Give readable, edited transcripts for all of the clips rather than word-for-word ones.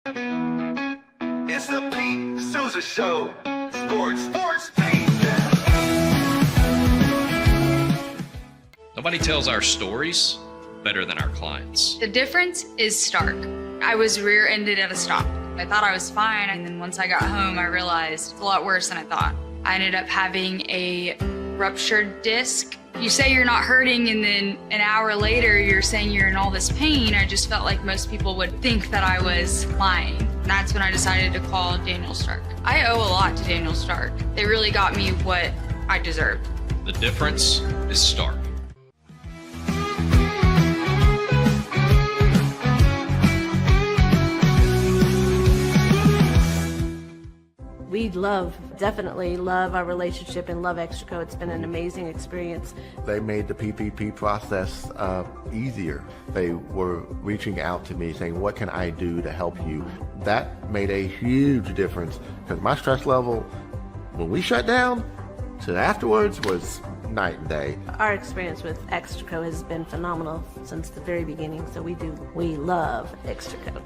It's the Pete Sousa Show. Sports, Pete. Nobody tells our stories better than our clients. The difference is stark. I was rear-ended at a stop. I thought I was fine, and then once I got home, I realized it's a lot worse than I thought. I ended up having a ruptured disc. You say you're not hurting, and then an hour later, you're saying you're in all this pain. I just felt like most people would think that I was lying. And that's when I decided to call Daniel Stark. I owe a lot to Daniel Stark. They really got me what I deserved. The difference is stark. We definitely love our relationship and love Extraco. It's been an amazing experience. They made the PPP process easier. They were reaching out to me saying, what can I do to help you? That made a huge difference because my stress level when we shut down to afterwards was night and day. Our experience with Extraco has been phenomenal since the very beginning, so we love Extraco.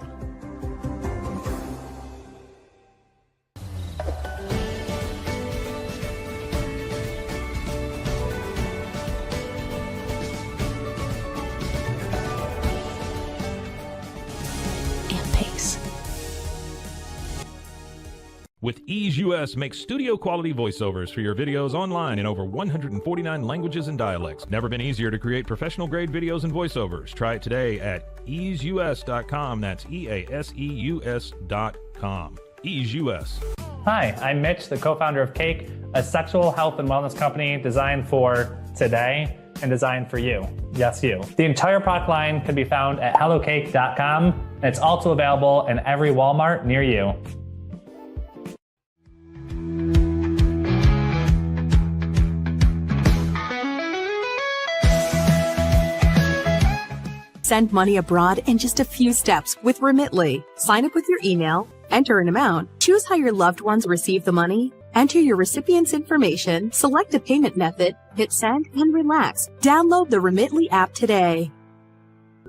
With Ease US, make studio quality voiceovers for your videos online in over 149 languages and dialects. Never been easier to create professional grade videos and voiceovers. Try it today at easeus.com. That's EASEUS.com. Ease US. Hi, I'm Mitch, the co-founder of Cake, a sexual health and wellness company designed for today and designed for you. Yes, you. The entire product line can be found at hellocake.com, and it's also available in every Walmart near you. Send money abroad in just a few steps with Remitly. Sign up with your email, enter an amount, choose how your loved ones receive the money, enter your recipient's information, select a payment method, hit send, and relax. Download the Remitly app today.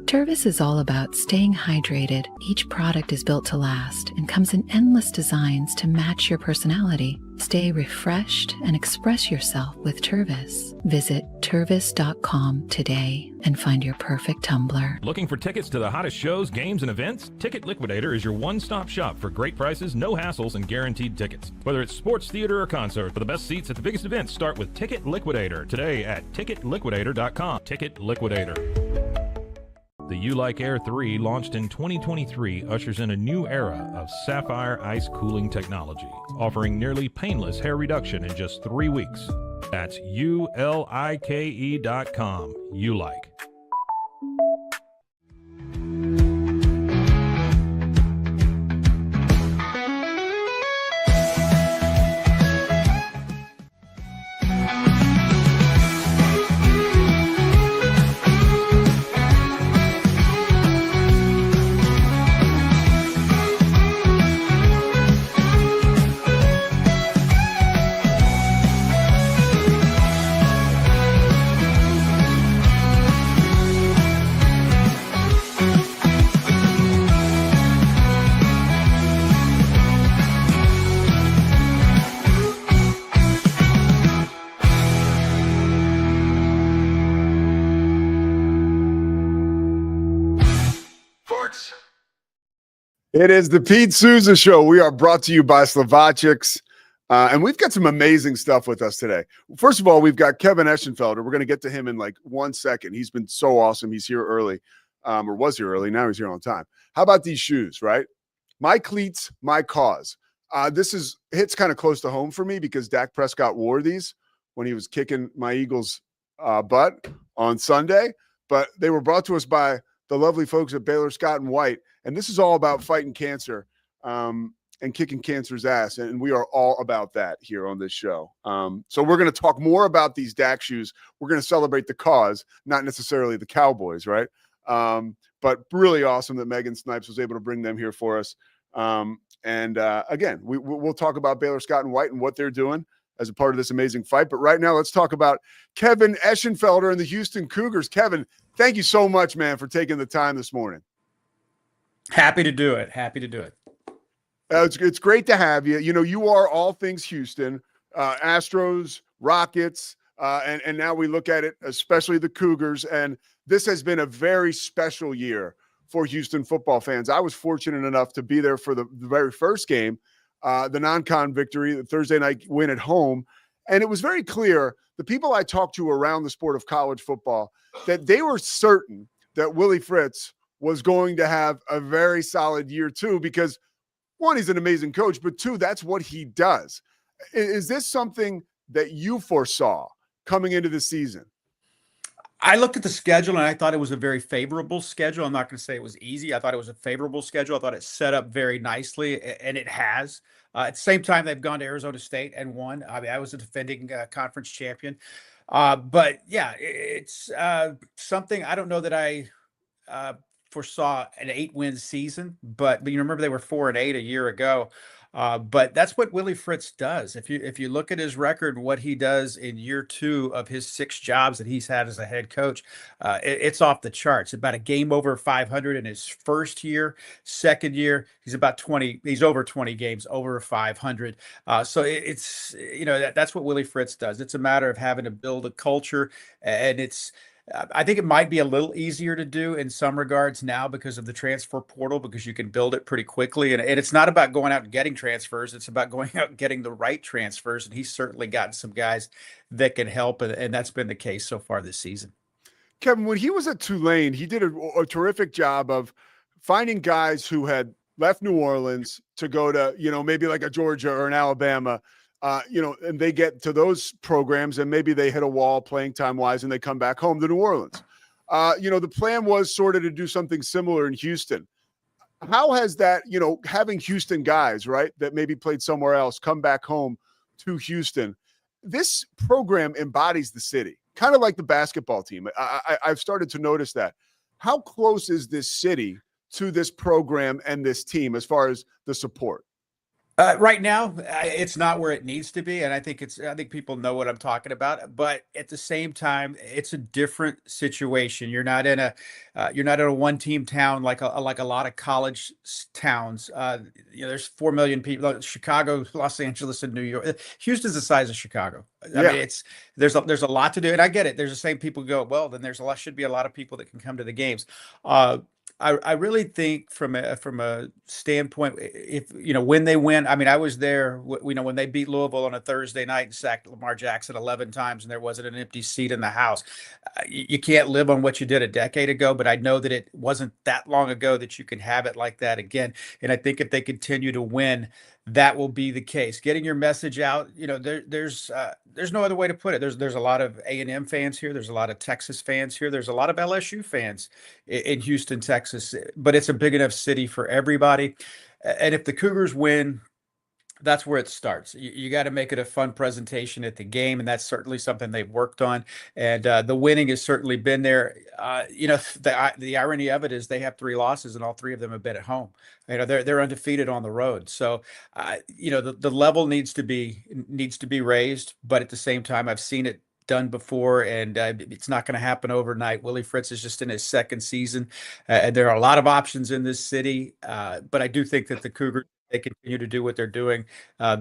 Tervis is all about staying hydrated. Each product is built to last and comes in endless designs to match your personality. Stay refreshed and express yourself with Tervis. Visit tervis.com today and find your perfect tumbler. Looking for tickets to the hottest shows, games, and events? Ticket Liquidator is your one-stop shop for great prices, no hassles, and guaranteed tickets. Whether it's sports, theater, or concert, for the best seats at the biggest events, start with Ticket Liquidator today at ticketliquidator.com. Ticket Liquidator. The You Like Air 3, launched in 2023, ushers in a new era of sapphire ice cooling technology, offering nearly painless hair reduction in just 3 weeks. That's ULIKE.com. You Like. It is the Pete Sousa Show. We are brought to you by Slovacics, and we've got some amazing stuff with us today. First of all, we've got Kevin Eschenfelder. We're going to get to him in like 1 second. He's been so awesome. He's here early, or was here early. Now he's here on time. How about these shoes, right? My cleats, my cause. This hits kind of close to home for me because Dak Prescott wore these when he was kicking my Eagles' butt on Sunday, but they were brought to us by the lovely folks at Baylor Scott & White. And this is all about fighting cancer and kicking cancer's ass. And we are all about that here on this show. So we're going to talk more about these Dak shoes. We're going to celebrate the cause, not necessarily the Cowboys, right? But really awesome that Megan Snipes was able to bring them here for us. Again, we'll talk about Baylor Scott & White and what they're doing as a part of this amazing fight. But right now, let's talk about Kevin Eschenfelder and the Houston Cougars. Kevin, thank you so much, man, for taking the time this morning. Happy to do it. Happy to do it. It's great to have you. You know, you are all things Houston, Astros, Rockets, and now we look at it, especially the Cougars. And this has been a very special year for Houston football fans. I was fortunate enough to be there for the very first game, the non-con victory, the Thursday night win at home. And it was very clear, the people I talked to around the sport of college football, that they were certain that Willie Fritz was going to have a very solid year too, because one, he's an amazing coach, but two, that's what he does. Is this something that you foresaw coming into the season? I looked at the schedule and I thought it was a very favorable schedule. I'm not going to say it was easy. I thought it was a favorable schedule. I thought it set up very nicely, and it has. At the same time, they've gone to Arizona State and won. I mean, I was a defending conference champion. But yeah, it's something I don't know that I foresaw an 8-win season, but you remember they were 4-8 a year ago. But that's what Willie Fritz does. If you look at his record, what he does in year 2 of his 6 jobs that he's had as a head coach, it's off the charts. About a game over 500 in his first year. Second year, he's about 20. He's over 20 games over 500. So it's that's what Willie Fritz does. It's a matter of having to build a culture, and it's. I think it might be a little easier to do in some regards now because of the transfer portal, because you can build it pretty quickly. And it's not about going out and getting transfers. It's about going out and getting the right transfers. And he's certainly gotten some guys that can help. And that's been the case so far this season. Kevin, when he was at Tulane, he did a terrific job of finding guys who had left New Orleans to go to, maybe like a Georgia or an Alabama, and they get to those programs and maybe they hit a wall playing time wise and they come back home to New Orleans. The plan was sort of to do something similar in Houston. How has that, having Houston guys, right, that maybe played somewhere else come back home to Houston? This program embodies the city, kind of like the basketball team. I've started to notice that. How close is this city to this program and this team as far as the support? Right now, it's not where it needs to be, and I think people know what I'm talking about. But at the same time, it's a different situation. You're not in a one-team town like a lot of college towns. There's 4 million people. Chicago, Los Angeles, and New York. Houston's the size of Chicago. I mean, there's a lot to do, and I get it. There's the same people who go, well, then should be a lot of people that can come to the games. I really think from a standpoint, if when they win, I mean, I was there, when they beat Louisville on a Thursday night and sacked Lamar Jackson 11 times and there wasn't an empty seat in the house. You can't live on what you did a decade ago, but I know that it wasn't that long ago that you can have it like that again. And I think if they continue to win, that will be the case. Getting your message out, there's no other way to put it. There's a lot of A&M fans here. There's a lot of Texas fans here. There's a lot of LSU fans in Houston, Texas. But it's a big enough city for everybody. And if the Cougars win, that's where it starts. You got to make it a fun presentation at the game, and that's certainly something they've worked on. And the winning has certainly been there. The irony of it is they have 3 losses, and all 3 of them have been at home. They're undefeated on the road. So, the level needs to be raised. But at the same time, I've seen it done before, and it's not going to happen overnight. Willie Fritz is just in his 2nd season, and there are a lot of options in this city. But I do think that the Cougars, they continue to do what they're doing,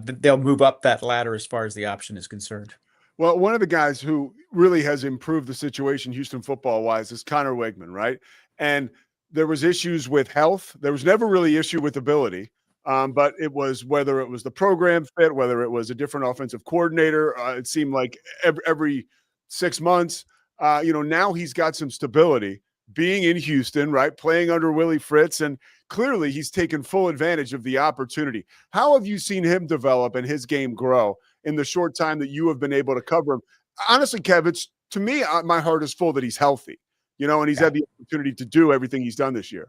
they'll move up that ladder as far as the option is concerned. Well, one of the guys who really has improved the situation Houston football-wise is Connor Wegman, right? And there was issues with health. There was never really issue with ability, but it was whether it was the program fit, whether it was a different offensive coordinator. It seemed like every 6 months, now he's got some stability being in Houston, right? Playing under Willie Fritz, and clearly he's taken full advantage of the opportunity. How have you seen him develop and his game grow in the short time that you have been able to cover him? Honestly, Kev, it's, to me, my heart is full that he's healthy, and he's had the opportunity to do everything he's done this year.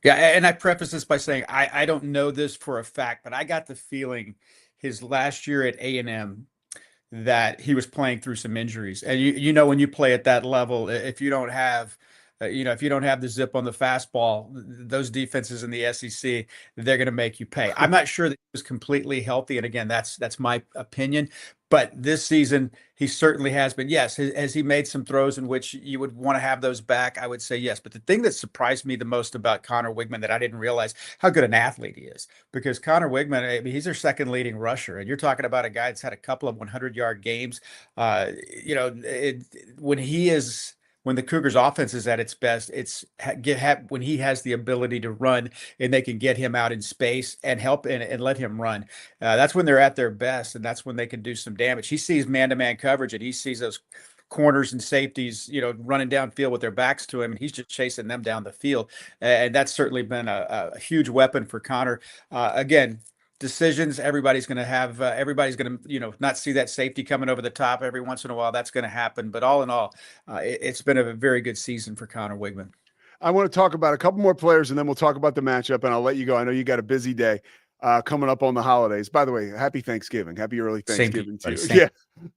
Yeah, and I preface this by saying I don't know this for a fact, but I got the feeling his last year at A&M that he was playing through some injuries. And when you play at that level, if you don't have if you don't have the zip on the fastball, those defenses in the SEC, they're going to make you pay. I'm not sure that he was completely healthy, and again, that's my opinion. But this season, he certainly has been. Yes, has he made some throws in which you would want to have those back? I would say yes. But the thing that surprised me the most about Connor Wigman that I didn't realize how good an athlete he is, because Connor Wigman, I mean, he's their second leading rusher, and you're talking about a guy that's had a couple of 100-yard games. When he is. When the Cougars offense is at its best, when he has the ability to run and they can get him out in space and help and let him run. That's when they're at their best, and that's when they can do some damage. He sees man-to-man coverage, and he sees those corners and safeties, running downfield with their backs to him, and he's just chasing them down the field. And that's certainly been a huge weapon for Connor. Again, decisions, everybody's going to not see that safety coming over the top every once in a while. That's going to happen. But all in all, it's been a very good season for Connor Wigman. I want to talk about a couple more players, and then we'll talk about the matchup, and I'll let you go. I know you got a busy day coming up on the holidays. By the way, happy Thanksgiving. Happy early Thanksgiving to you.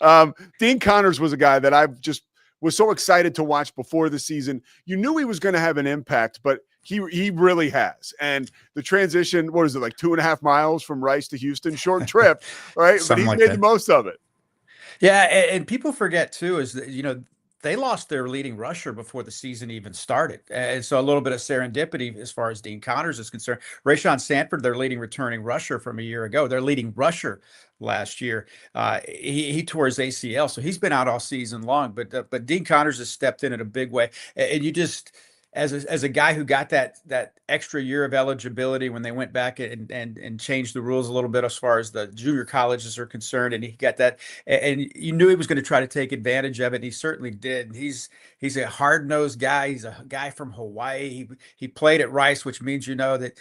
Yeah. Dean Connors was a guy that I just was so excited to watch before the season. You knew he was going to have an impact, but he really has. And the transition, what is it, like 2.5 miles from Rice to Houston? Short trip, right? But he's made the most of it. Yeah, and people forget too is that they lost their leading rusher before the season even started, and so a little bit of serendipity as far as Dean Connors is concerned. Rayshon Sanford, their leading returning rusher from a year ago, their leading rusher last year, he tore his ACL, so he's been out all season long. But Dean Connors has stepped in a big way, and you just. As a guy who got that extra year of eligibility when they went back and changed the rules a little bit as far as the junior colleges are concerned, and he got that, and you knew he was going to try to take advantage of it. And he certainly did. He's a hard-nosed guy. He's a guy from Hawaii. He played at Rice, which means that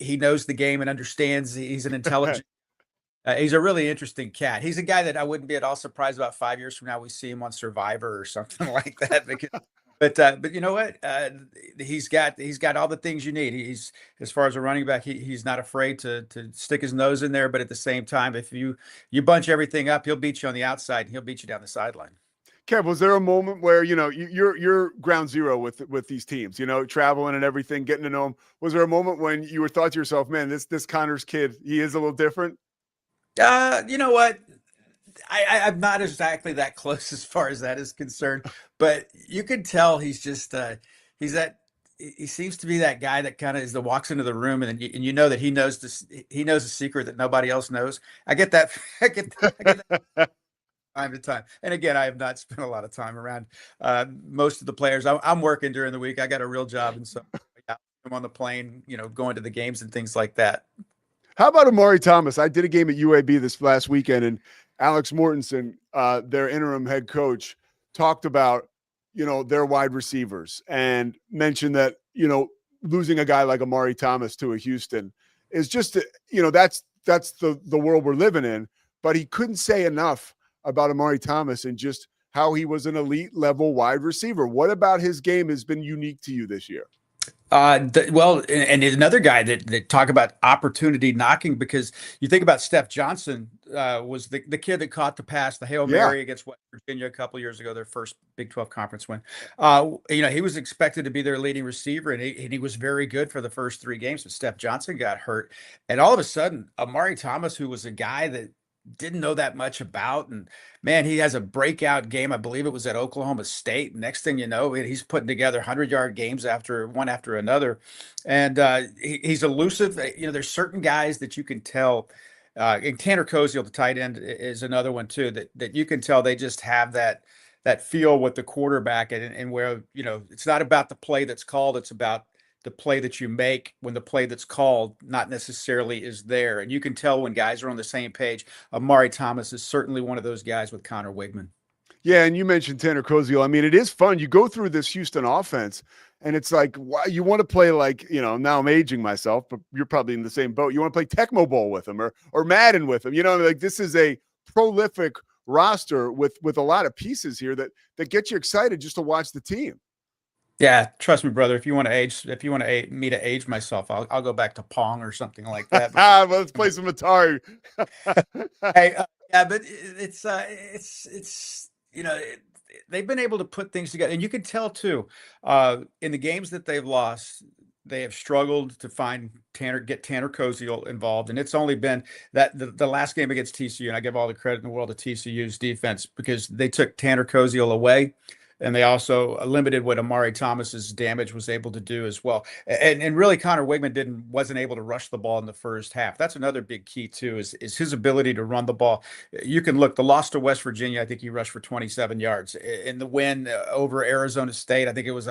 he knows the game and understands. He's an intelligent. He's a really interesting cat. He's a guy that I wouldn't be at all surprised about 5 years from now we see him on Survivor or something like that. Because. But you know what? He's got all the things you need. He's, as far as a running back, he's not afraid to stick his nose in there. But at the same time, if you bunch everything up, he'll beat you on the outside and he'll beat you down the sideline. Kev, was there a moment where you're ground zero with these teams, traveling and everything, getting to know them? Was there a moment when you thought to yourself, man, this Connors kid, he is a little different? You know what? I'm not exactly that close as far as that is concerned, but you can tell he's just he seems to be that guy that kind of walks into the room and you know that he knows a secret that nobody else knows. I get that. I get that time to time. And again, I have not spent a lot of time around most of the players. I'm working during the week. I got a real job, and so I'm on the plane, going to the games and things like that. How about Amari Thomas? I did a game at UAB this last weekend, and Alex Mortensen, their interim head coach, talked about, their wide receivers and mentioned that, losing a guy like Amari Thomas to a Houston is just, that's the world we're living in. But he couldn't say enough about Amari Thomas and just how he was an elite level wide receiver. What about his game has been unique to you this year? And another guy that talk about opportunity knocking, because you think about Steph Johnson was the kid that caught the pass, the Hail Mary against West Virginia a couple of years ago, their first Big 12 conference win. He was expected to be their leading receiver, and he was very good for the first 3 games, but Steph Johnson got hurt. And all of a sudden, Amari Thomas, who was a guy that didn't know that much about, and man, he has a breakout game. I believe it was at Oklahoma State. Next thing you know, he's putting together 100-yard games one after another, and he's elusive. There's certain guys that you can tell, and Tanner Koziel, the tight end, is another one too, that you can tell they just have that feel with the quarterback, and where it's not about the play that's called, it's about the play that you make when the play that's called not necessarily is there. And you can tell when guys are on the same page. Amari Thomas is certainly one of those guys with Connor Wigman. Yeah, and you mentioned Tanner Koziel. I mean, it is fun. You go through this Houston offense, and it's like, wow, you want to play like, now I'm aging myself, but you're probably in the same boat. You want to play Tecmo Bowl with them or Madden with them. This is a prolific roster with a lot of pieces here that get you excited just to watch the team. Yeah, trust me, brother. If you want me to age myself, I'll go back to Pong or something like that. Well, let's play some Atari. Hey, but it's they've been able to put things together, and you can tell too, in the games that they've lost, they have struggled to get Tanner Koziel involved, and it's only been that the last game against TCU, and I give all the credit in the world to TCU's defense because they took Tanner Koziel away, and they also limited what Amari Thomas's damage was able to do as well. And really, Connor Wigman wasn't able to rush the ball in the first half. That's another big key too, is his ability to run the ball. You can look the loss to West Virginia. I think he rushed for 27 yards. In the win over Arizona State, I think it was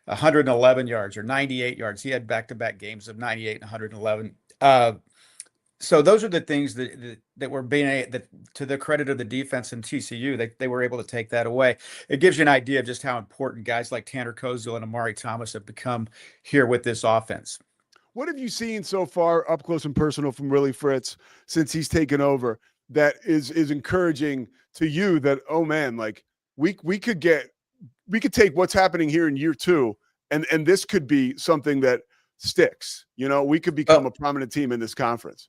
111 yards or 98 yards. He had back-to-back games of 98 and 111. So those are the things that were being that, to the credit of the defense in TCU, they were able to take that away. It gives you an idea of just how important guys like Tanner Koziel and Amari Thomas have become here with this offense. What have you seen so far up close and personal from Willie Fritz since he's taken over that is encouraging to you that, oh man, like we could take what's happening here in year 2 and this could be something that sticks. We could become a prominent team in this conference.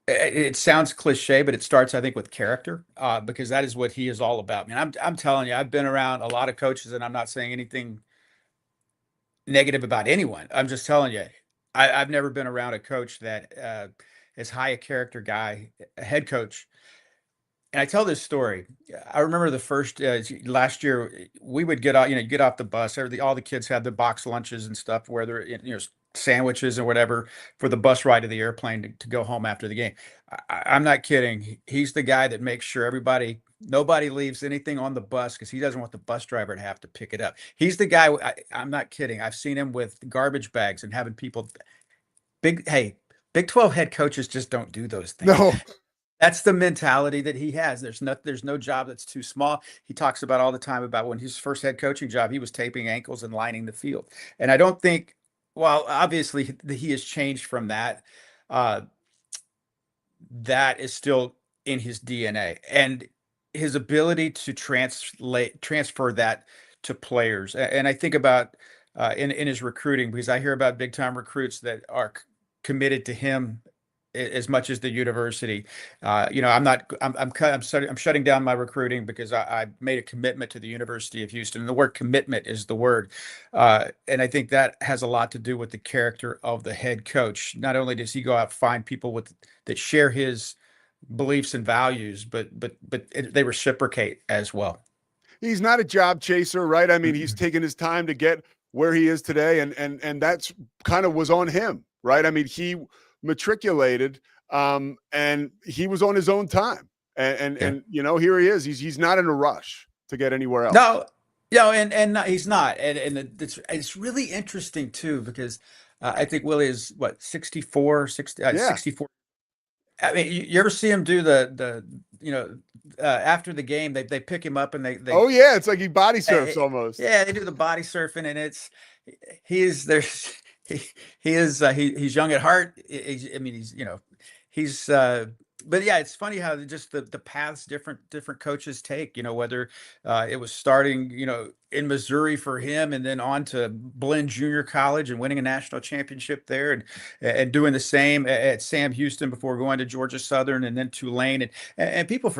It sounds cliche, but it starts, I think, with character, because that is what he is all about. I mean, I'm telling you, I've been around a lot of coaches, and I'm not saying anything negative about anyone. I'm just telling you, I've never been around a coach that is high a character guy, a head coach. And I tell this story. I remember the first last year we would get off the bus. All the kids had the box lunches and stuff, where they're sandwiches or whatever for the bus ride to the airplane to go home after the game. I'm not kidding. He's the guy that makes sure nobody leaves anything on the bus because he doesn't want the bus driver to have to pick it up. He's the guy. I'm not kidding. I've seen him with garbage bags and having people. Big 12 head coaches just don't do those things. No. That's the mentality that he has. There's no job that's too small. He talks about all the time about when his first head coaching job, he was taping ankles and lining the field. And I don't think, well, obviously he has changed from that. That is still in his DNA, and his ability to transfer that to players. And I think about in his recruiting, because I hear about big time recruits that are committed to him as much as the university. I'm shutting down my recruiting because I made a commitment to the University of Houston. And the word commitment is the word. And I think that has a lot to do with the character of the head coach. Not only does he go out and find people that share his beliefs and values, but they reciprocate as well. He's not a job chaser, right? I mean, he's taken his time to get where he is today, and that's kind of was on him, right? I mean, he matriculated and he was on his own time, and here he is. He's not in a rush to get anywhere else. No, and he's not, and it's really interesting too, because I think Willie is 64. I mean, you ever see him do the after the game, they pick him up and they oh yeah, it's like he body surfs almost. Yeah, they do the body surfing, and he's young at heart. But yeah, it's funny how just the paths different coaches take, whether it was starting, in Missouri for him and then on to Blinn Junior College and winning a national championship there, and doing the same at Sam Houston before going to Georgia Southern and then Tulane. And people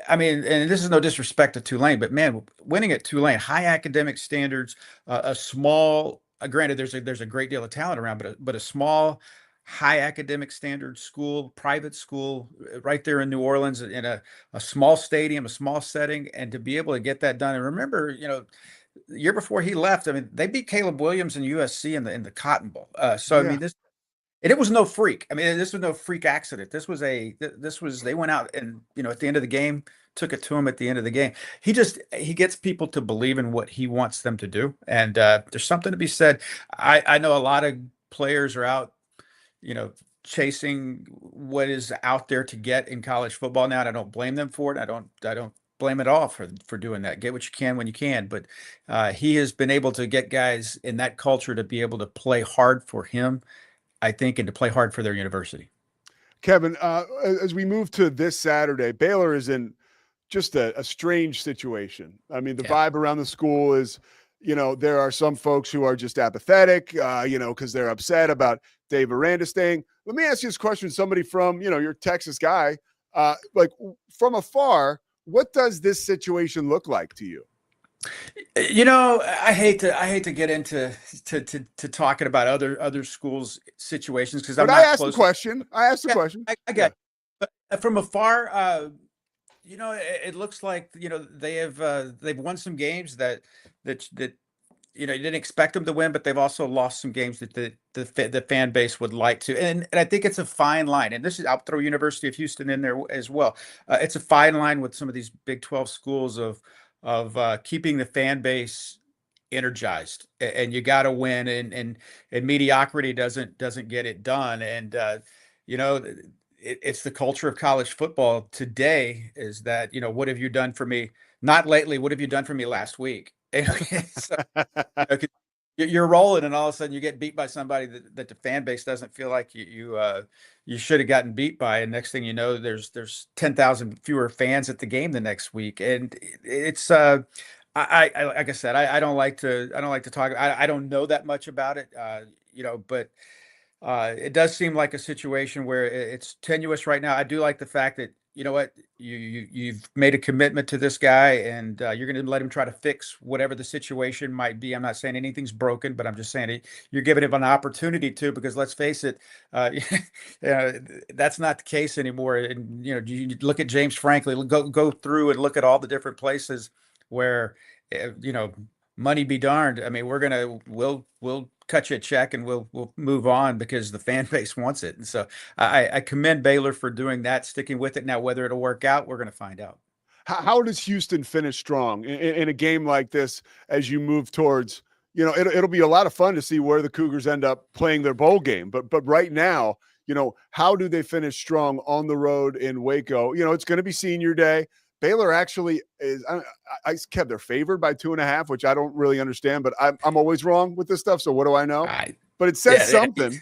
I mean, and this is no disrespect to Tulane, but man, winning at Tulane, high academic standards, a small, granted there's a great deal of talent around, but a small, high academic standard school, private school, right there in New Orleans, in a small stadium, a small setting, and to be able to get that done. And remember, the year before he left, I mean, they beat Caleb Williams and USC in the Cotton Bowl. I mean, it was no freak. I mean, this was no freak accident. This was they went out and, at the end of the game, took it to him at the end of the game. He gets people to believe in what he wants them to do. And there's something to be said. I know a lot of players are out, chasing what is out there to get in college football now. And I don't blame them for it. I don't blame it all for doing that. Get what you can when you can. But he has been able to get guys in that culture to be able to play hard for him, I think, and to play hard for their university. Kevin, as we move to this Saturday, Baylor is in just a strange situation. I mean, the vibe around the school is, there are some folks who are just apathetic, because they're upset about Dave Aranda staying. Let me ask you this question. Somebody from, your Texas guy, like from afar, what does this situation look like to you? I hate to get into to talking about other schools situations because I'm But I not asked the close. question. I asked the Yeah, question. I Yeah. got it. But from afar, it looks like they've won some games that you didn't expect them to win, but they've also lost some games that the fan base would like to. And I think it's a fine line. And this is I'll throw University of Houston in there as well. It's a fine line with some of these Big 12 schools of keeping the fan base energized. And you got to win, and mediocrity doesn't get it done. And you know. It's the culture of college football today is that, what have you done for me? Not lately. What have you done for me last week? So, you're rolling, and all of a sudden you get beat by somebody that the fan base doesn't feel like you should have gotten beat by, and next thing you know, there's 10,000 fewer fans at the game the next week, and it's I like I said, I don't like to talk. I don't know that much about it, but it does seem like a situation where it's tenuous right now. I do like the fact that you know what you've made a commitment to this guy, and you're going to let him try to fix whatever the situation might be. I'm not saying anything's broken, but I'm just saying you're giving him an opportunity to, because let's face it, that's not the case anymore. And you look at James Franklin, go through and look at all the different places where uh, you know money be darned. I mean, we'll cut you a check and we'll move on because the fan base wants it. And so I commend Baylor for doing that, sticking with it. Now, whether it'll work out, we're going to find out. How does Houston finish strong in a game like this as you move towards, it'll be a lot of fun to see where the Cougars end up playing their bowl game. But right now, how do they finish strong on the road in Waco? It's going to be senior day. Baylor actually is, I kept they're favored by 2.5, which I don't really understand, but I'm always wrong with this stuff. So what do I know? But it says something.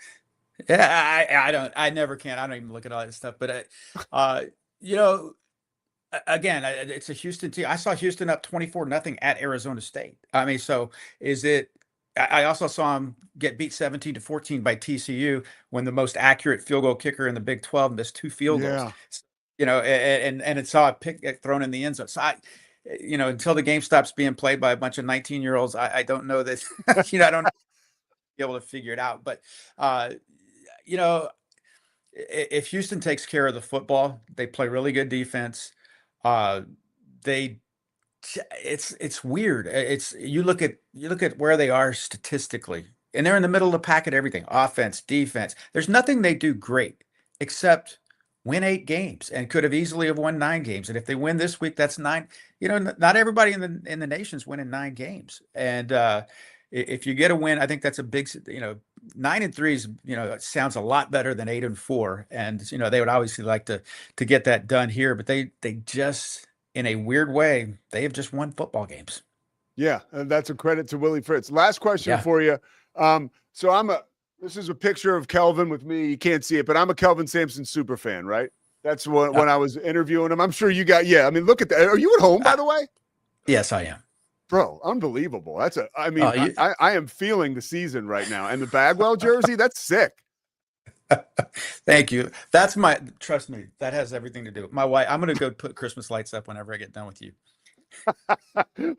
Yeah, I never can. I don't even look at all that stuff. But, again, it's a Houston team. I saw Houston up 24-0 at Arizona State. I mean, so is it? I also saw him get beat 17-14 by TCU when the most accurate field goal kicker in the Big 12 missed 2 field goals. And it saw a pick thrown in the end zone. So until the game stops being played by a bunch of 19-year-olds, I don't know that, I don't be able to figure it out. But, if Houston takes care of the football, they play really good defense. They, it's weird. You look at where they are statistically, and they're in the middle of the pack at everything: offense, defense. There's nothing they do great except win 8 games, and could have easily have won 9 games. And if they win this week, that's 9. Not everybody in the nation's winning 9 games. And if you get a win, I think that's a big. 9-3 is, it sounds a lot better than 8-4. And they would obviously like to get that done here, but they just, in a weird way, they have just won football games. Yeah, and that's a credit to Willie Fritz. Last question for you. So this is a picture of Kelvin with me. You can't see it, but I'm a Kelvin Sampson super fan, right? That's when I was interviewing him. I'm sure you got, I mean, look at that. Are you at home, by the way? Yes, I am. Bro, unbelievable. I am feeling the season right now. And the Bagwell jersey, that's sick. Thank you. Trust me, that has everything to do with my wife. I'm going to go put Christmas lights up whenever I get done with you.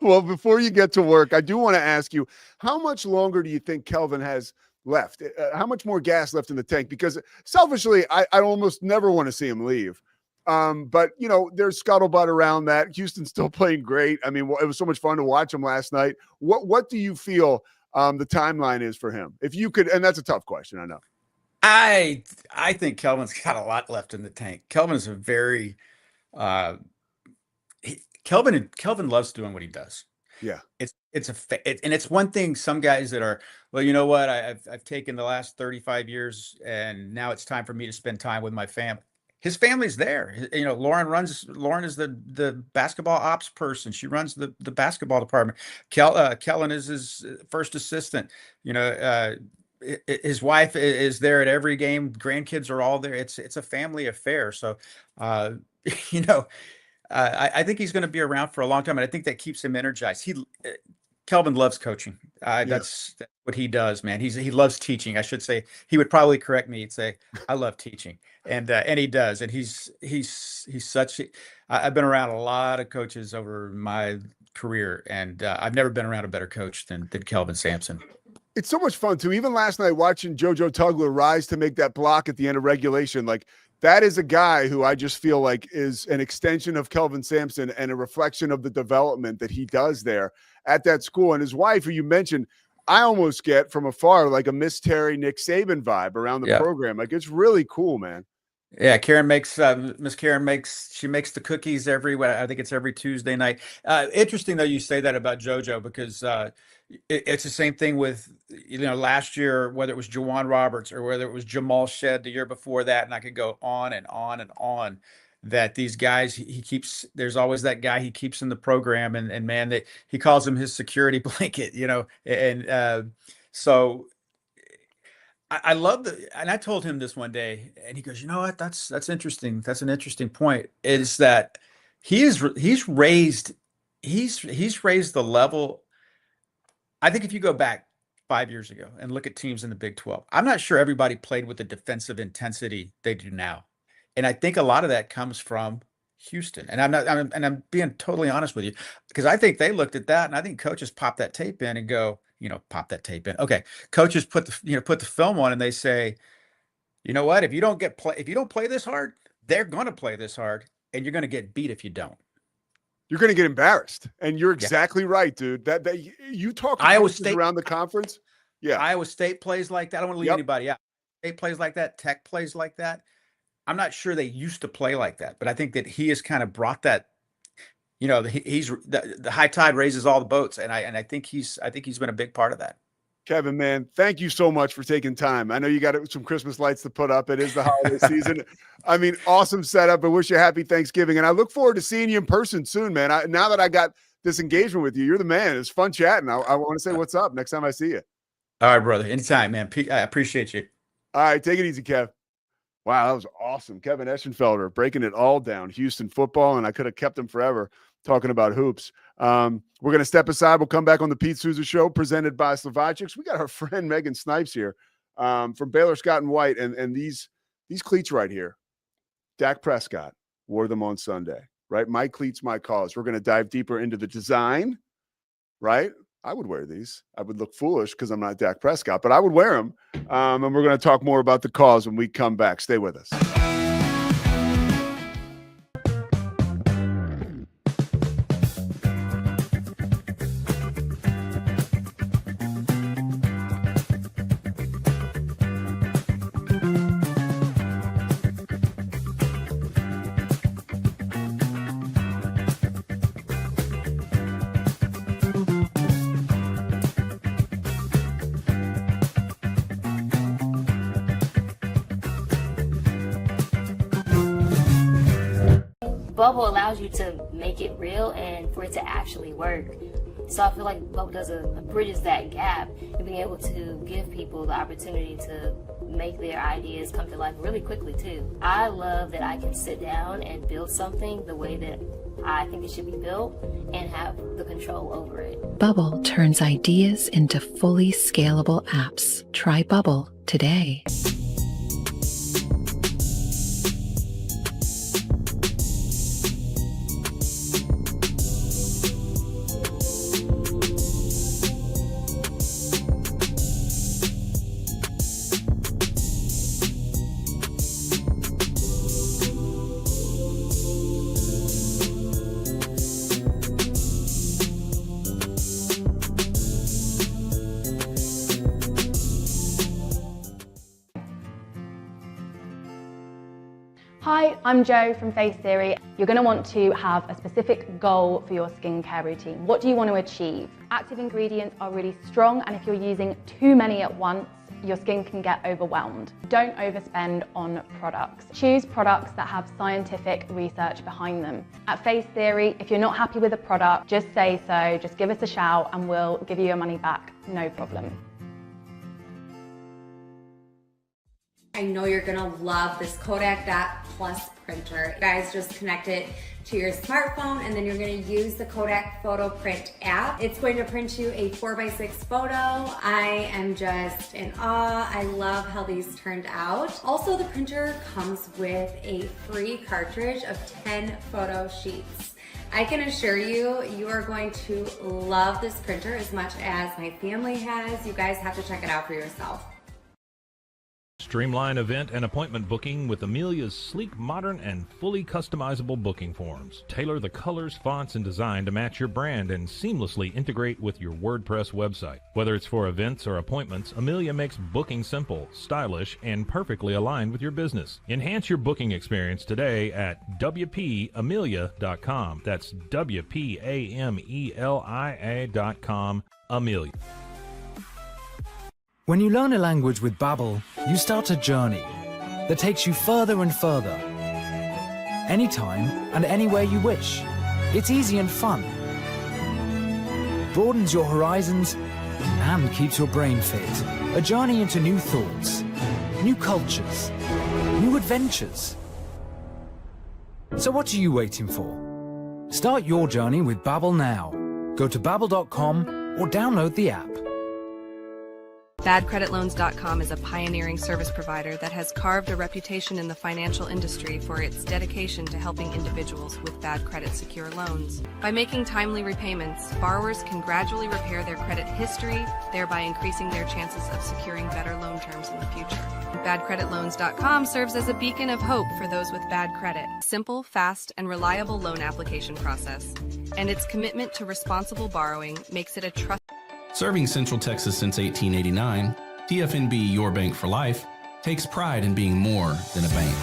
Well, before you get to work, I do want to ask you, how much longer do you think Kelvin has left? How much more gas left in the tank? Because selfishly, I almost never want to see him leave. But there's scuttlebutt around that. Houston's still playing great. I mean, it was so much fun to watch him last night. What do you feel the timeline is for him? If you could, and that's a tough question, I know. I think Kelvin's got a lot left in the tank. Kelvin is a very Kelvin loves doing what he does. Yeah. And it's one thing. Some guys that are, well, you know what? I've taken the last 35 years and now it's time for me to spend time with my family. His family's there. Lauren is the basketball ops person. She runs the basketball department. Kellen is his first assistant. His wife is there at every game. Grandkids are all there. It's a family affair. So, I think he's going to be around for a long time, and I think that keeps him energized. Kelvin loves coaching. That's what he does, man. He loves teaching. I should say he would probably correct me. He'd say, "I love teaching," and he does. And he's such. I've been around a lot of coaches over my career, and I've never been around a better coach than Kelvin Sampson. It's so much fun too. Even last night watching JoJo Tugler rise to make that block at the end of regulation, like that is a guy who I just feel like is an extension of Kelvin Sampson and a reflection of the development that he does there at that school. And his wife, who you mentioned, I almost get from afar like a Miss Terry, Nick Saban vibe around the program. Like it's really cool, man. Yeah, Karen makes Miss Karen makes the cookies I think it's every Tuesday night. Interesting though you say that about JoJo because it's the same thing with last year, whether it was Jawan Roberts or whether it was Jamal Shed the year before that, and I could go on and on and on. That these guys there's always that guy he keeps in the program, and man, that he calls him his security blanket, and so. I love and I told him this one day, and he goes, "You know what? That's interesting. That's an interesting point. Is that he's raised the level. I think if you go back 5 years ago and look at teams in the Big 12, I'm not sure everybody played with the defensive intensity they do now, and I think a lot of that comes from Houston. And I'm being totally honest with you because I think they looked at that, and I think coaches pop that tape in and go." Pop that tape in. Okay. Coaches put the film on and they say, you know what? If you don't play this hard, they're going to play this hard and you're going to get beat if you don't. You're going to get embarrassed. And you're exactly right, dude. That you talk Iowa State around the conference. Yeah. Iowa State plays like that. I don't want to leave anybody out. State plays like that. Tech plays like that. I'm not sure they used to play like that, but I think that he has kind of brought that. He's the high tide raises all the boats, and I think he's been a big part of that. Kevin, man, thank you so much for taking time. I know you got some Christmas lights to put up. It is the holiday season. I mean, awesome setup. I wish you a happy Thanksgiving, and I look forward to seeing you in person soon, man. Now that I got this engagement with you, you're the man. It's fun chatting. I want to say what's up next time I see you. All right, brother. Anytime, man. I appreciate you. All right, take it easy, Kev. Wow, that was awesome. Kevin Eschenfelder breaking it all down, Houston football, and I could have kept him forever talking about hoops. We're going to step aside. We'll come back on the Pete Sousa Show presented by Slovakics. We got our friend Megan Snipes here from Baylor Scott and White, and these cleats right here. Dak Prescott wore them on Sunday, right? My cleats, my cause. We're going to dive deeper into the design, right? I would wear these. I would look foolish because I'm not Dak Prescott, but I would wear them. And we're going to talk more about the cause when we come back. Stay with us. Bubble allows you to make it real and for it to actually work. So I feel like Bubble bridges that gap and being able to give people the opportunity to make their ideas come to life really quickly too. I love that I can sit down and build something the way that I think it should be built and have the control over it. Bubble turns ideas into fully scalable apps. Try Bubble today. Hi, I'm Jo from Face Theory. You're going to want to have a specific goal for your skincare routine. What do you want to achieve? Active ingredients are really strong, and if you're using too many at once, your skin can get overwhelmed. Don't overspend on products. Choose products that have scientific research behind them. At Face Theory, if you're not happy with a product, just say so, just give us a shout and we'll give you your money back, no problem. I know you're gonna love this Kodak Dot Plus printer. You guys just connect it to your smartphone and then you're gonna use the Kodak Photo Print app. It's going to print you a 4x6 photo. I am just in awe. I love how these turned out. Also, the printer comes with a free cartridge of 10 photo sheets. I can assure you, you are going to love this printer as much as my family has. You guys have to check it out for yourself. Streamline event and appointment booking with Amelia's sleek, modern, and fully customizable booking forms. Tailor the colors, fonts, and design to match your brand and seamlessly integrate with your WordPress website. Whether it's for events or appointments, Amelia makes booking simple, stylish, and perfectly aligned with your business. Enhance your booking experience today at WPAmelia.com. That's WPAMELIA.com. Amelia. When you learn a language with Babbel, you start a journey that takes you further and further. Anytime and anywhere you wish. It's easy and fun. Broadens your horizons and keeps your brain fit. A journey into new thoughts, new cultures, new adventures. So what are you waiting for? Start your journey with Babbel now. Go to babbel.com or download the app. BadCreditLoans.com is a pioneering service provider that has carved a reputation in the financial industry for its dedication to helping individuals with bad credit secure loans. By making timely repayments, borrowers can gradually repair their credit history, thereby increasing their chances of securing better loan terms in the future. BadCreditLoans.com serves as a beacon of hope for those with bad credit. Simple, fast, and reliable loan application process. And its commitment to responsible borrowing makes it a trusted. Serving Central Texas since 1889, TFNB Your Bank for Life takes pride in being more than a bank.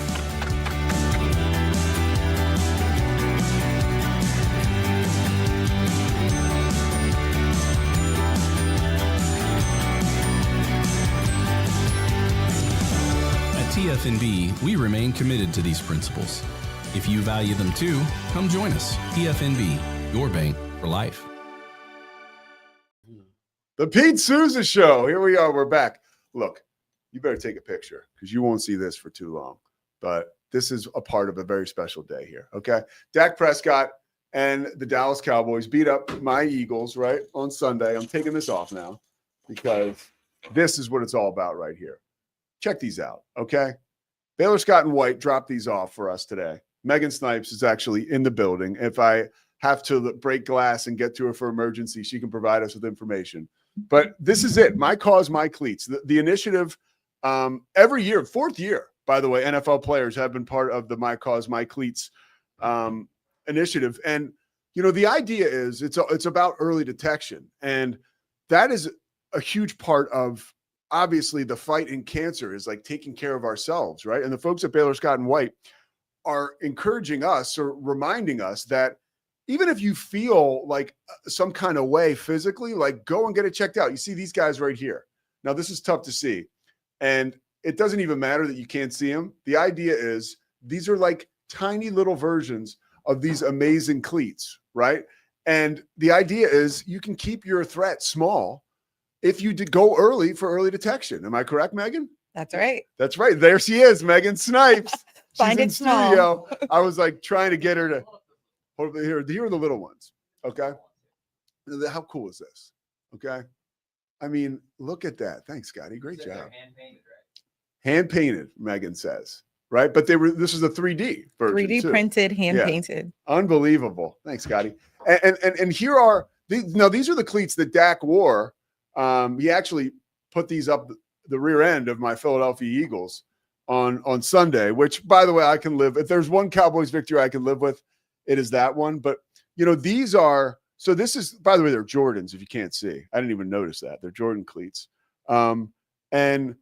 At TFNB, we remain committed to these principles. If you value them too, come join us. TFNB, Your Bank for Life. The Pete Sousa Show. Here we are. We're back. Look, you better take a picture because you won't see this for too long. But this is a part of a very special day here, okay? Dak Prescott and the Dallas Cowboys beat up my Eagles, right, on Sunday. I'm taking this off now because this is what it's all about right here. Check these out, okay? Baylor Scott and White dropped these off for us today. Megan Snipes is actually in the building. If I have to break glass and get to her for emergency, she can provide us with information. But this is it. My Cause, My Cleats. The initiative every year, fourth year, by the way, NFL players have been part of the My Cause, My Cleats initiative. And, you know, the idea is it's about early detection. And that is a huge part of, obviously, the fight in cancer is like taking care of ourselves, right? And the folks at Baylor Scott and White are encouraging us or reminding us that even if you feel like some kind of way physically, like go and get it checked out. You see these guys right here. Now, this is tough to see. And it doesn't even matter that you can't see them. The idea is these are like tiny little versions of these amazing cleats, right? And the idea is you can keep your threat small if you go early for early detection. Am I correct, Megan? That's right. That's right. There she is, Megan Snipes. Find She's in it small. studio. I was like trying to get her to here are the little ones. Okay. How cool is this? Okay. I mean, look at that. Thanks, Scotty. Great job. Hand painted, Megan says. Right. But this is a 3D version. 3D too. printed, hand Yeah. painted. Unbelievable. Thanks, Scotty. And here are these are the cleats that Dak wore. He actually put these up the rear end of my Philadelphia Eagles on Sunday, which, by the way, I can live. If there's one Cowboys victory I can live with, it is that one. But, you know, these are, so this is, by the way, they're Jordans, if you can't see. I didn't even notice that. They're Jordan cleats. And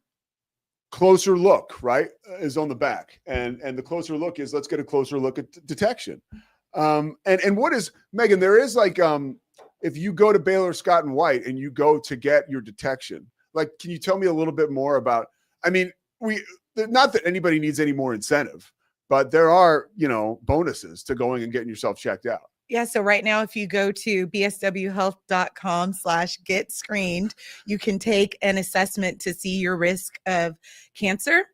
closer look, right, is on the back. And the closer look is, let's get a closer look at detection. And what is, Megan, there is like, if you go to Baylor Scott and White and you go to get your detection, like, can you tell me a little bit more about, I mean, not that anybody needs any more incentive, but there are, you know, bonuses to going and getting yourself checked out. Yeah. So right now, if you go to bswhealth.com/get screened, you can take an assessment to see your risk of cancer.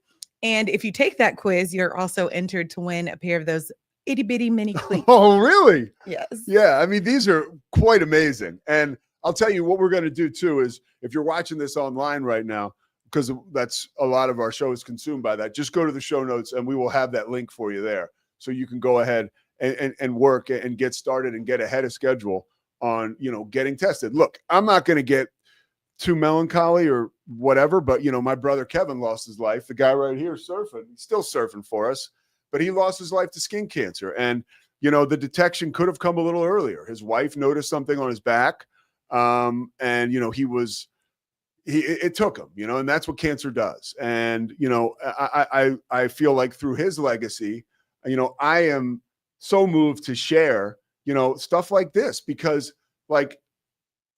And if you take that quiz, you're also entered to win a pair of those itty bitty mini cleats. Oh, really? Yes. Yeah. I mean, these are quite amazing. And I'll tell you what we're going to do too is if you're watching this online right now, because that's a lot of our show is consumed by that, just go to the show notes and we will have that link for you there. So you can go ahead and work and get started and get ahead of schedule on, getting tested. Look, I'm not going to get too melancholy or whatever, but my brother Kevin lost his life. The guy right here surfing, he's still surfing for us, but he lost his life to skin cancer. And, the detection could have come a little earlier. His wife noticed something on his back. And, it took him, and that's what cancer does. And, I feel like through his legacy, I am so moved to share, stuff like this because like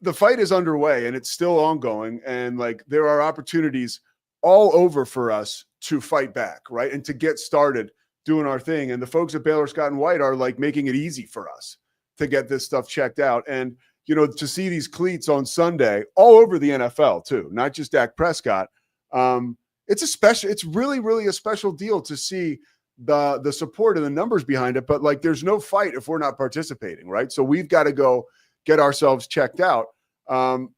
the fight is underway and it's still ongoing. And like, there are opportunities all over for us to fight back. Right. And to get started doing our thing. And the folks at Baylor Scott and White are like making it easy for us to get this stuff checked out. And, to see these cleats on Sunday all over the NFL too, not just Dak Prescott. It's really, really a special deal to see the support and the numbers behind it. But like, there's no fight if we're not participating. Right. So we've got to go get ourselves checked out. And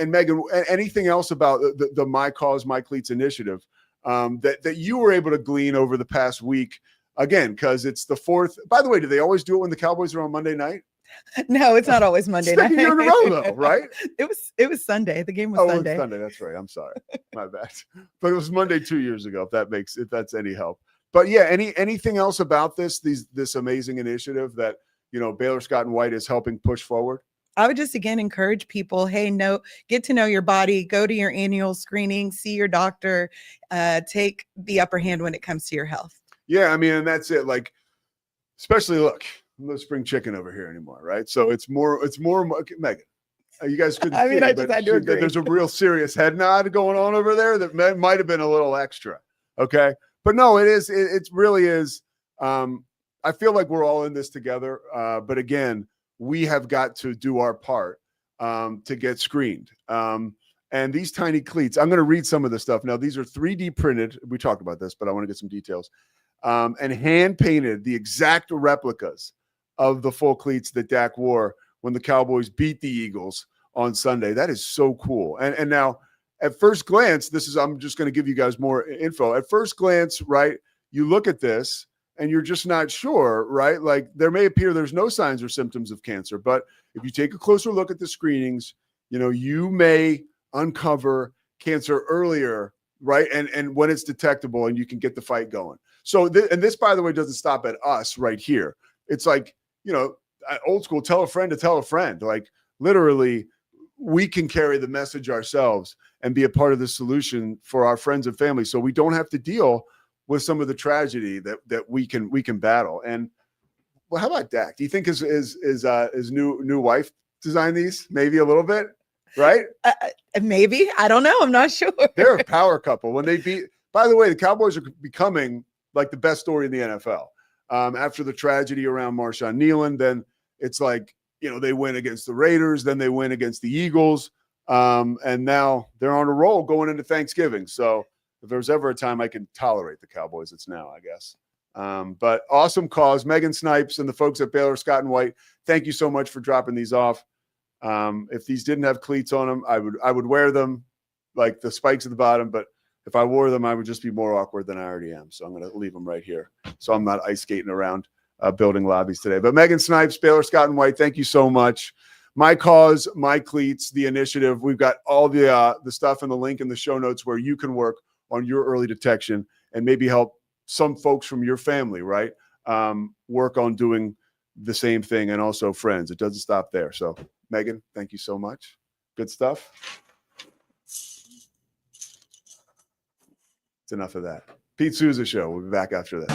Megan, anything else about the My Cause, My Cleats initiative that you were able to glean over the past week? Again, because it's the 4th. By the way, do they always do it when the Cowboys are on Monday night? No, it's not always Monday night. Second year in a row, though, right? It was Sunday. The game was Sunday. It was Sunday. That's right. I'm sorry, my bad. But it was Monday 2 years ago. If that's any help. But yeah, anything else about this amazing initiative that Baylor Scott and White is helping push forward? I would just again encourage people, get to know your body, go to your annual screening, see your doctor, take the upper hand when it comes to your health. Yeah, I mean, and that's it. Like, especially look, no spring chicken over here anymore, right? So it's more Megan. You guys couldn't see I it, just but had to agree. There's a real serious head nod going on over there that might have been a little extra. Okay. But no, it really is. I feel like we're all in this together. But again, we have got to do our part to get screened. And these tiny cleats, I'm going to read some of the stuff. Now, these are 3D printed. We talked about this, but I want to get some details. And hand painted the exact replicas of the full cleats that Dak wore when the Cowboys beat the Eagles on Sunday. That is so cool. And now at first glance, I'm just going to give you guys more info. At first glance, right, you look at this and you're just not sure, right? Like there may appear there's no signs or symptoms of cancer, but if you take a closer look at the screenings, you may uncover cancer earlier, right? And when it's detectable and you can get the fight going. So, and this, by the way, doesn't stop at us right here. It's like, old school, tell a friend to tell a friend. Like literally, we can carry the message ourselves and be a part of the solution for our friends and family. So we don't have to deal with some of the tragedy that we can battle. And well, how about Dak? Do you think his new wife designed these? Maybe a little bit, right? Maybe. I don't know. I'm not sure. They're a power couple. When they beat, by the way, the Cowboys are becoming like the best story in the NFL. After the tragedy around Marshawn Nealon, then it's like, they win against the Raiders, then they win against the Eagles. And now they're on a roll going into Thanksgiving. So if there's ever a time I can tolerate the Cowboys, it's now, I guess. But awesome cause. Megan Snipes and the folks at Baylor Scott and White, thank you so much for dropping these off. If these didn't have cleats on them, I would wear them, like the spikes at the bottom, but if I wore them, I would just be more awkward than I already am. So I'm going to leave them right here. So I'm not ice skating around building lobbies today. But Megan Snipes, Baylor Scott and White, thank you so much. My Cause, My Cleats, the initiative. We've got all the stuff in the link in the show notes where you can work on your early detection and maybe help some folks from your family, right? Work on doing the same thing, and also friends. It doesn't stop there. So Megan, thank you so much. Good stuff. It's enough of that. Pete Sousa Show. We'll be back after this.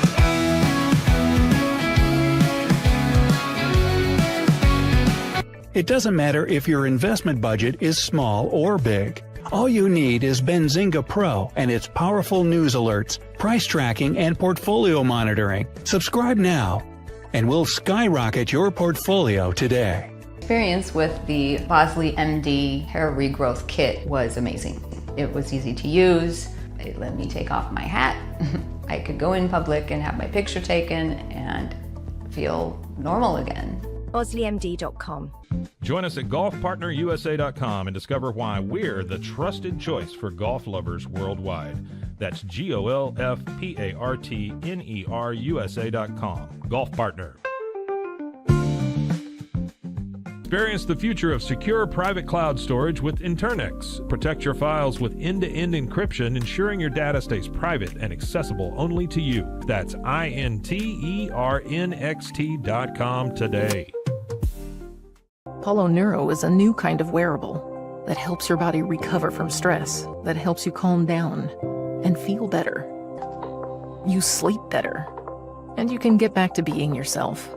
It doesn't matter if your investment budget is small or big. All you need is Benzinga Pro and its powerful news alerts, price tracking, and portfolio monitoring. Subscribe now, and we'll skyrocket your portfolio today. Experience with the Bosley MD hair regrowth kit was amazing. It was easy to use. It let me take off my hat I could go in public and have my picture taken and feel normal again. BosleyMD.com. Join us at golfpartnerusa.com and discover why we're the trusted choice for golf lovers worldwide. That's GOLFPARTNERUSA.com. Golf Partner. Experience the future of secure private cloud storage with Internix. Protect your files with end-to-end encryption, ensuring your data stays private and accessible only to you. That's INTERNXT.com today. Apollo Neuro is a new kind of wearable that helps your body recover from stress, that helps you calm down and feel better. You sleep better, and you can get back to being yourself.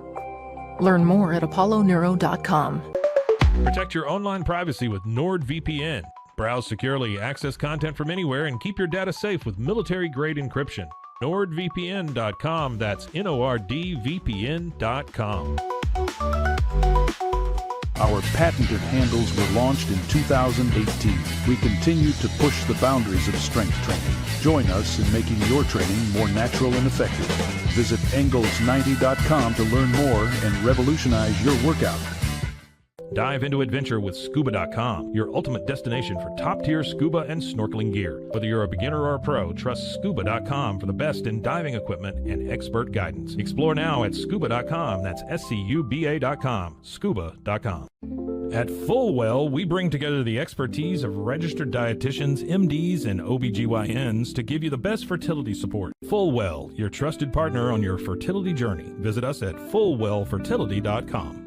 Learn more at apolloneuro.com. Protect your online privacy with NordVPN. Browse securely, access content from anywhere, and keep your data safe with military-grade encryption. NordVPN.com. That's NORDVPN.com. Our patented handles were launched in 2018. We continue to push the boundaries of strength training. Join us in making your training more natural and effective. Visit Engels90.com to learn more and revolutionize your workout. Dive into adventure with Scuba.com, your ultimate destination for top-tier scuba and snorkeling gear. Whether you're a beginner or a pro, trust Scuba.com for the best in diving equipment and expert guidance. Explore now at Scuba.com. That's SCUBA.com. Scuba.com. At Fullwell, we bring together the expertise of registered dietitians, MDs, and OBGYNs to give you the best fertility support. Fullwell, your trusted partner on your fertility journey. Visit us at FullwellFertility.com.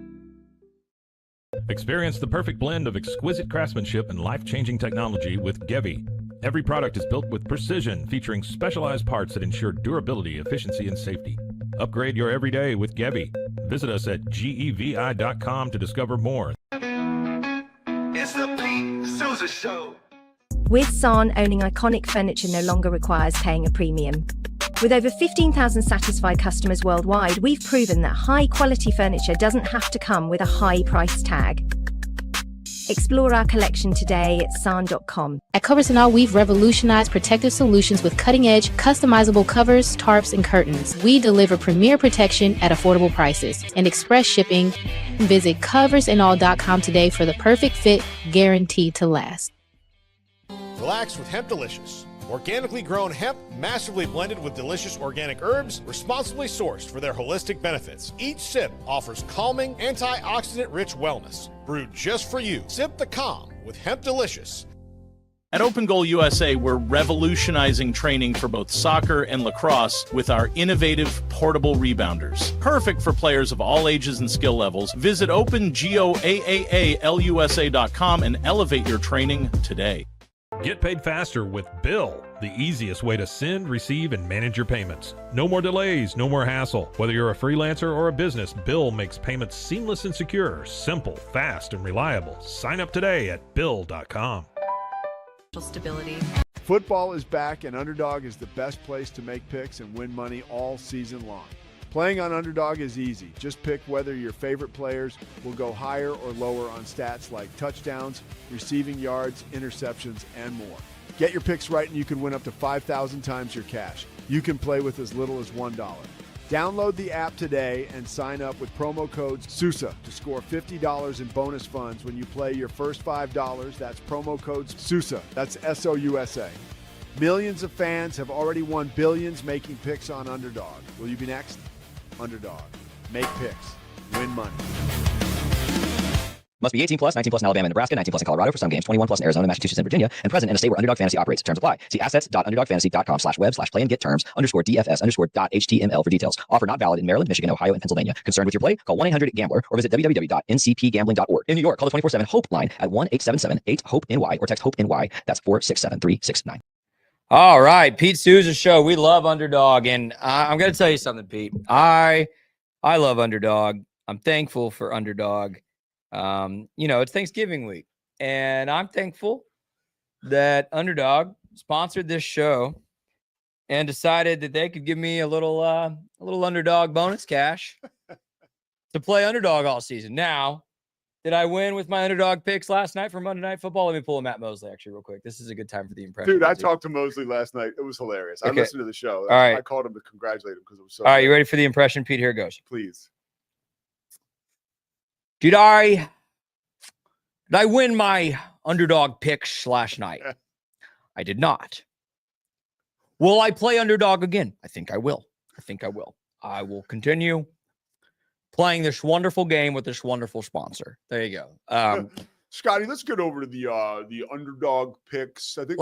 Experience the perfect blend of exquisite craftsmanship and life-changing technology with Gevi. Every product is built with precision, featuring specialized parts that ensure durability, efficiency, and safety. Upgrade your everyday with Gevi. Visit us at GEVI.com to discover more. It's the Pete Sousa Show. With San, owning iconic furniture no longer requires paying a premium. With over 15,000 satisfied customers worldwide, we've proven that high-quality furniture doesn't have to come with a high price tag. Explore our collection today at san.com. At Covers & All, we've revolutionized protective solutions with cutting-edge, customizable covers, tarps, and curtains. We deliver premier protection at affordable prices and express shipping. Visit coversandall.com today for the perfect fit, guaranteed to last. Relax with Hemp Delicious. Organically grown hemp, massively blended with delicious organic herbs, responsibly sourced for their holistic benefits. Each sip offers calming, antioxidant-rich wellness. Brewed just for you. Sip the calm with Hemp Delicious. At Open Goal USA, we're revolutionizing training for both soccer and lacrosse with our innovative portable rebounders. Perfect for players of all ages and skill levels. Visit OpenGOAAALUSA.com and elevate your training today. Get paid faster with Bill, the easiest way to send, receive, and manage your payments. No more delays, no more hassle. Whether you're a freelancer or a business, Bill makes payments seamless and secure, simple, fast, and reliable. Sign up today at Bill.com. Stability. Football is back, and Underdog is the best place to make picks and win money all season long. Playing on Underdog is easy. Just pick whether your favorite players will go higher or lower on stats like touchdowns, receiving yards, interceptions, and more. Get your picks right and you can win up to 5,000 times your cash. You can play with as little as $1. Download the app today and sign up with promo code SOUSA to score $50 in bonus funds when you play your first $5. That's promo code SOUSA. That's SOUSA. Millions of fans have already won billions making picks on Underdog. Will you be next? Underdog. Make picks. Win money. Must be 18 plus, 19 plus in Alabama and Nebraska, 19 plus in Colorado for some games, 21 plus in Arizona, Massachusetts, and Virginia, and present in a state where Underdog Fantasy operates. Terms apply. See assets.underdogfantasy.com/web/play-and-get-terms_DFS_.html for details. Offer not valid in Maryland, Michigan, Ohio, and Pennsylvania. Concerned with your play? Call 1-800-GAMBLER or visit www.ncpgambling.org. In New York, call the 24/7 HOPE line at 1-877-8-HOPE-NY or text HOPE-NY. That's 467-369. All right, Pete Sousa Show. We love Underdog, and I'm going to tell you something, Pete. I love Underdog. I'm thankful for Underdog. It's Thanksgiving week, and I'm thankful that Underdog sponsored this show and decided that they could give me a little Underdog bonus cash to play Underdog all season. Now, Did I win with my underdog picks last night for Monday Night Football? Let me pull a Matt Mosley actually real quick. This is a good time for the impression. Dude, I talked to Mosley last night. It was hilarious. I Okay. listened to the show. All right. I called him to congratulate him because it was so All right, good. you ready for the impression, Pete? Here it goes. Please. Did I win my underdog picks last night? I did not. Will I play underdog again? I think I will. I will continue playing this wonderful game with this wonderful sponsor. There you go. Scotty, let's get over to the underdog picks. I think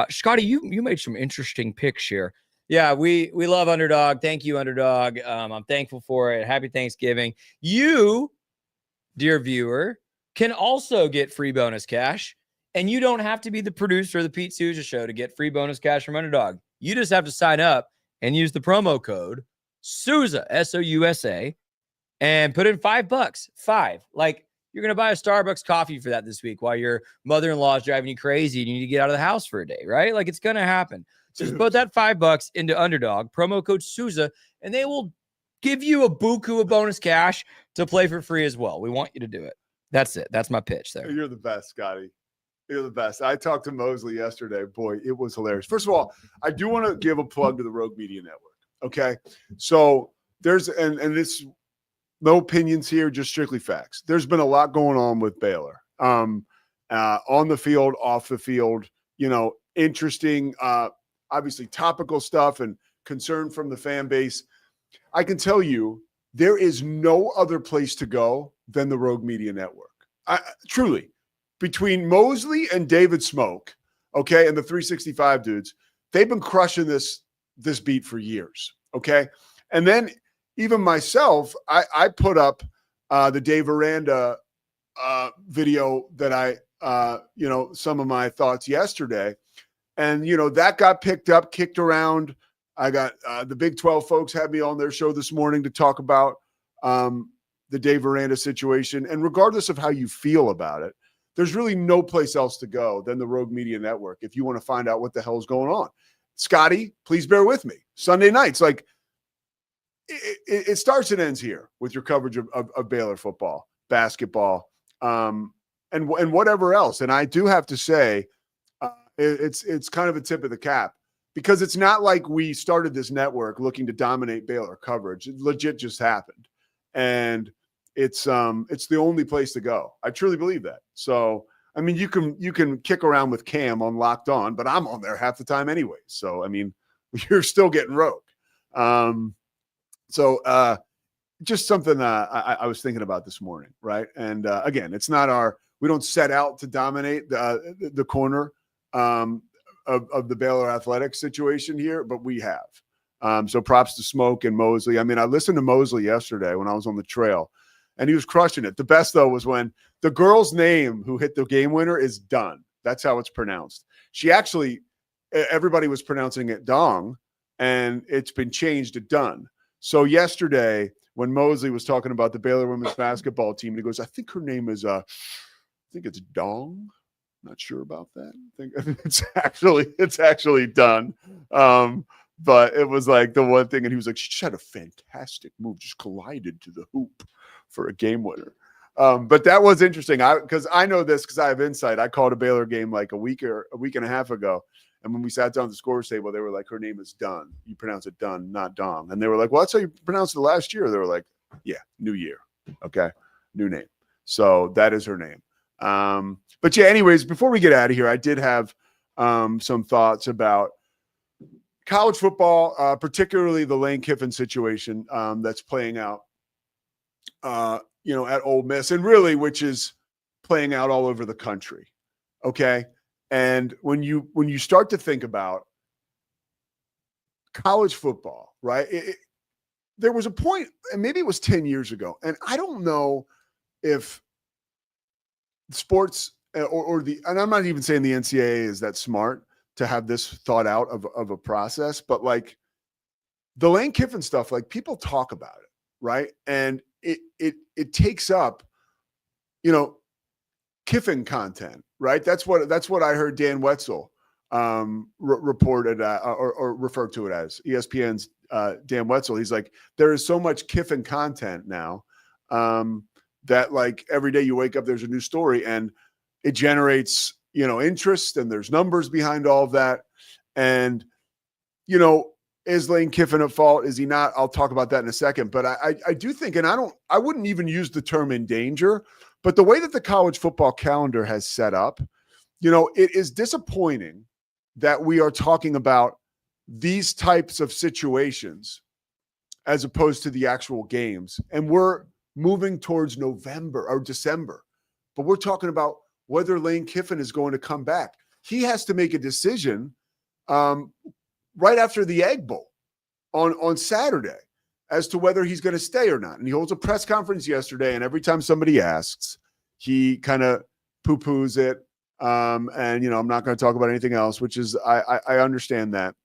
Scotty, you made some interesting picks here. Yeah, we love Underdog. Thank you, Underdog. I'm thankful for it. Happy Thanksgiving. You, dear viewer, can also get free bonus cash, and you don't have to be the producer of the Pete Sousa Show to get free bonus cash from Underdog. You just have to sign up and use the promo code Sousa, S-O-U-S-A, and put in $5. Like, you're going to buy a Starbucks coffee for that this week while your mother-in-law is driving you crazy and you need to get out of the house for a day, right? Like, it's going to happen. So just put that $5 into Underdog, promo code Sousa, and they will give you a buku of bonus cash to play for free as well. We want you to do it. That's it. That's my pitch there. You're the best, Scotty. You're the best. I talked to Mosley yesterday. Boy, it was hilarious. First of all, I do want to give a plug to the Rogue Media Network. Okay. So there's, and this, no opinions here, just strictly facts. There's been a lot going on with Baylor on the field, off the field, interesting, obviously topical stuff and concern from the fan base. I can tell you there is no other place to go than the Rogue Media Network. Truly, between Mosley and David Smoke, okay, and the 365 dudes, they've been crushing this beat for years, okay? And then even myself, I put up the Dave Aranda video that I, some of my thoughts yesterday. And, that got picked up, kicked around. I got the Big 12 folks had me on their show this morning to talk about the Dave Aranda situation. And regardless of how you feel about it, there's really no place else to go than the Rogue Media Network if you want to find out what the hell is going on. Scotty, please bear with me. Sunday nights, like it starts and ends here with your coverage of Baylor football, basketball, and whatever else. And I do have to say, it's kind of a tip of the cap because it's not like we started this network looking to dominate Baylor coverage. It legit just happened. And it's the only place to go. I truly believe that. So, I mean, you can kick around with Cam on Locked On, but I'm on there half the time anyway. So, I mean, you're still getting Rogue. Just something I was thinking about this morning, right? And again, it's not we don't set out to dominate the corner of the Baylor athletics situation here, but we have. So props to Smoke and Mosley. I mean, I listened to Mosley yesterday when I was on the trail, and he was crushing it. The best, though, was when the girl's name who hit the game winner is Dunn. That's how it's pronounced. She actually, everybody was pronouncing it Dong, and it's been changed to Dunn. So yesterday, when Mosley was talking about the Baylor women's basketball team, he goes, I think her name is, I think it's Dong. Not sure about that. I think it's actually Dunn. But it was like the one thing, and he was like, she just had a fantastic move, just collided to the hoop for a game winner. But that was interesting. Because I know this because I have insight. I called a Baylor game like a week and a half ago. And when we sat down at the scores table, they were like, her name is Dunn. You pronounce it Dunn, not Dong. And they were like, well, that's how you pronounced it last year. They were like, yeah, new year. Okay, new name. So that is her name. But yeah, anyways, before we get out of here, I did have some thoughts about college football, particularly the Lane Kiffin situation that's playing out, at Ole Miss, and really, which is playing out all over the country. Okay. And when you start to think about college football, right? There was a point, and maybe it was 10 years ago, and I don't know if sports and I'm not even saying the NCAA is that smart to have this thought out of a process, but like the Lane Kiffin stuff, like people talk about it, right? And it takes up, Kiffin content, right? That's what I heard Dan Wetzel reported or referred to it as. ESPN's Dan Wetzel. He's like, there is so much Kiffin content now that like every day you wake up, there's a new story and it generates, interest, and there's numbers behind all of that. And, is Lane Kiffin at fault? Is he not? I'll talk about that in a second. But I do think, and I wouldn't even use the term in danger, but the way that the college football calendar has set up, it is disappointing that we are talking about these types of situations as opposed to the actual games. And we're moving towards November or December, but we're talking about whether Lane Kiffin is going to come back. He has to make a decision right after the Egg Bowl on Saturday as to whether he's going to stay or not. And he holds a press conference yesterday, and every time somebody asks, he kind of poo-poos it. And, I'm not going to talk about anything else, which is, I understand that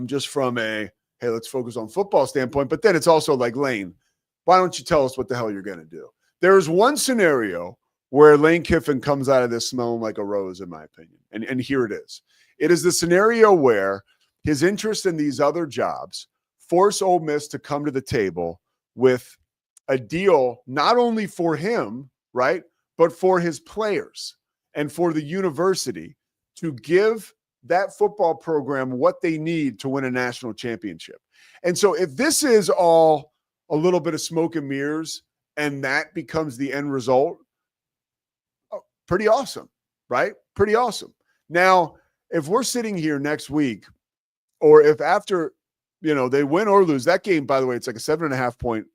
just from a, hey, let's focus on football standpoint. But then it's also like, Lane, why don't you tell us what the hell you're going to do? There is one scenario where Lane Kiffin comes out of this smelling like a rose, in my opinion. And here it is. It is the scenario where his interest in these other jobs force Ole Miss to come to the table with a deal not only for him, right, but for his players and for the university to give that football program what they need to win a national championship. And so if this is all a little bit of smoke and mirrors and that becomes the end result, pretty awesome, right? Pretty awesome. Now, if we're sitting here next week, or if after, they win or lose, that game, by the way, it's like a 7.5 point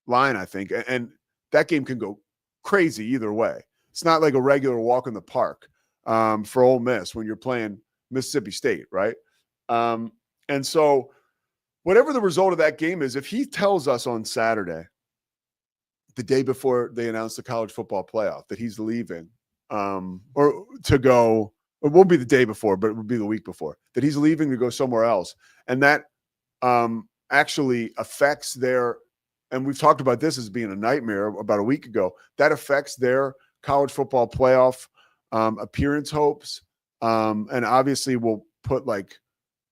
line, I think. And that game can go crazy either way. It's not like a regular walk in the park for Ole Miss when you're playing Mississippi State, right? And so whatever the result of that game is, if he tells us on Saturday, the day before they announce the college football playoff, that he's leaving or to go, it won't be the day before, but it would be the week before, that he's leaving to go somewhere else. And that actually affects their, and we've talked about this as being a nightmare about a week ago, that affects their college football playoff appearance hopes. And obviously will put like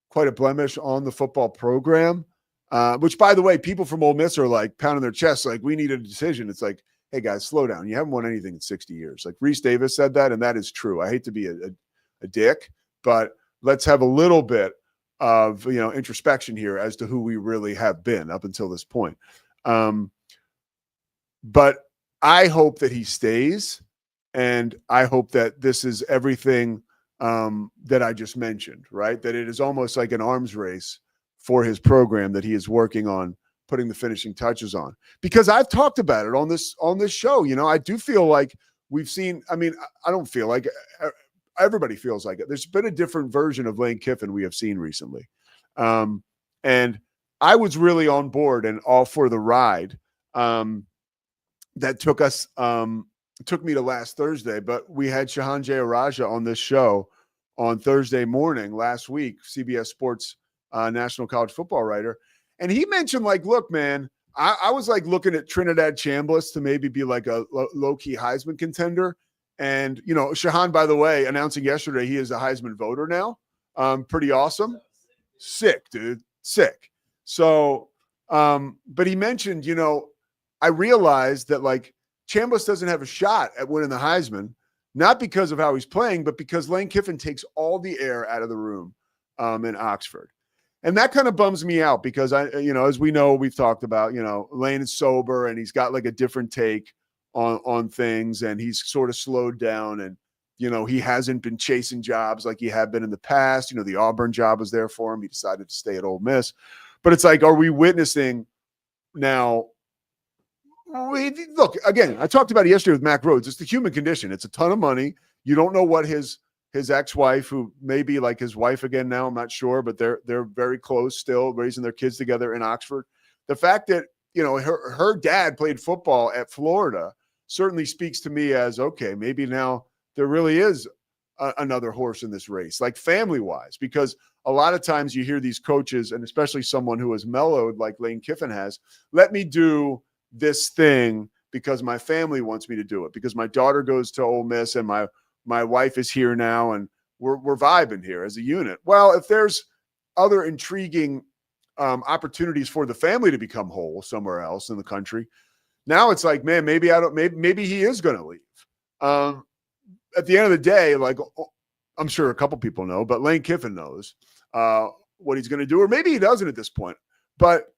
quite a blemish on the football program, which, by the way, people from Ole Miss are like pounding their chests like, we need a decision. It's like, hey, guys, slow down. You haven't won anything in 60 years. Like Reese Davis said that, and that is true. I hate to be a dick, but let's have a little bit of, introspection here as to who we really have been up until this point. But I hope that he stays, and I hope that this is everything that I just mentioned, right? That it is almost like an arms race for his program that he is working on putting the finishing touches on. Because I've talked about it on this show. I do feel like we've seen, I don't feel like everybody feels like it. There's been a different version of Lane Kiffin we have seen recently. And I was really on board and all for the ride that took me to last Thursday, but we had Shahan Jayaraja on this show on Thursday morning last week, CBS Sports national college football writer. And he mentioned like, look, man, I was like looking at Trinidad Chambliss to maybe be like a low-key Heisman contender. And, Shahan, by the way, announcing yesterday, he is a Heisman voter now. Pretty awesome. Sick, dude. Sick. So, but he mentioned, I realized that like Chambliss doesn't have a shot at winning the Heisman, not because of how he's playing, but because Lane Kiffin takes all the air out of the room in Oxford. And that kind of bums me out because as we know, we've talked about, Lane is sober and he's got like a different take on things, and he's sort of slowed down, and, he hasn't been chasing jobs like he had been in the past. The Auburn job was there for him. He decided to stay at Ole Miss, but it's like, are we witnessing now? Look, again, I talked about it yesterday with Mac Rhodes. It's the human condition. It's a ton of money. You don't know what his ex-wife, who may be like his wife again now, I'm not sure, but they're very close still, raising their kids together in Oxford. The fact that, her dad played football at Florida certainly speaks to me as, okay, maybe now there really is another horse in this race, like family-wise, because a lot of times you hear these coaches, and especially someone who has mellowed like Lane Kiffin has, let me do this thing because my family wants me to do it, because my daughter goes to Ole Miss and my wife is here now and we're vibing here as a unit. Well, if there's other intriguing opportunities for the family to become whole somewhere else in the country, Now it's like, man, maybe he is going to leave. At the end of the day, like, I'm sure a couple people know, but Lane Kiffin knows what he's going to do, or maybe he doesn't at this point. But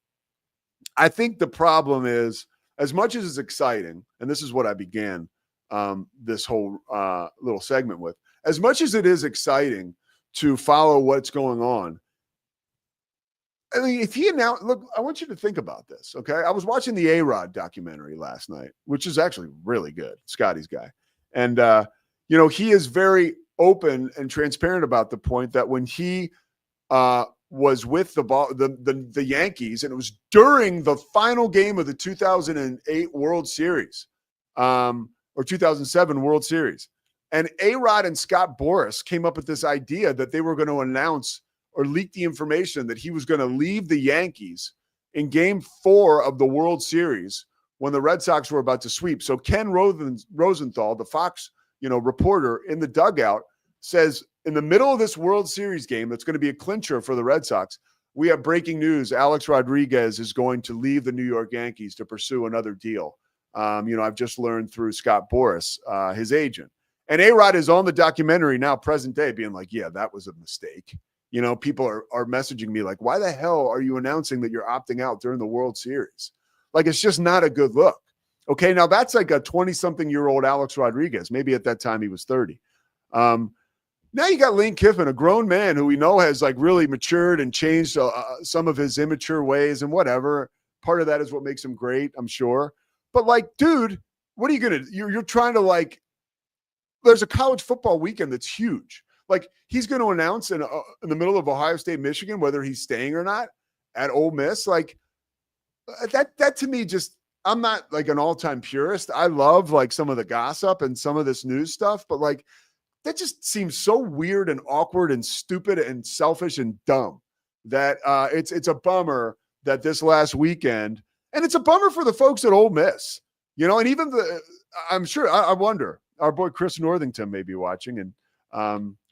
I think the problem is, as much as it's exciting, and this is what I began this whole little segment with, as much as it is exciting to follow what's going on, I mean, if he announced, look, I want you to think about this, okay? I was watching the A-Rod documentary last night, which is actually really good, Scotty's guy. And, you know, he is very open and transparent about the point that when he was with the Yankees, and it was during the final game of the 2008 World Series, or 2007 World Series, and A-Rod and Scott Boras came up with this idea that they were going to announce or leak the information that he was going to leave the Yankees in Game 4 of the World Series when the Red Sox were about to sweep. So Ken Rosenthal, the Fox, reporter in the dugout, says in the middle of this World Series game that's going to be a clincher for the Red Sox, we have breaking news. Alex Rodriguez is going to leave the New York Yankees to pursue another deal. I've just learned through Scott Boras, his agent. And A-Rod is on the documentary now, present day, being like, yeah, that was a mistake. People are messaging me like, why the hell are you announcing that you're opting out during the World Series? Like, it's just not a good look. Okay, now that's like a 20-something-year-old Alex Rodriguez. Maybe at that time he was 30. Now you got Lane Kiffin, a grown man who we know has like really matured and changed some of his immature ways and whatever. Part of that is what makes him great, I'm sure. But like, dude, what are you going to – you're trying to like – there's a college football weekend that's huge. Like, he's going to announce in the middle of Ohio State, Michigan, whether he's staying or not at Ole Miss. Like, that to me just – I'm not like an all-time purist. I love like some of the gossip and some of this news stuff, but like that just seems so weird and awkward and stupid and selfish and dumb that it's a bummer that this last weekend – and it's a bummer for the folks at Ole Miss, and even I'm sure – I wonder, our boy Chris Northington may be watching, and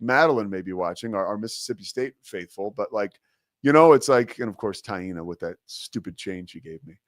Madeline may be watching, our Mississippi State faithful, but like, it's like, and of course, Taina with that stupid change she gave me.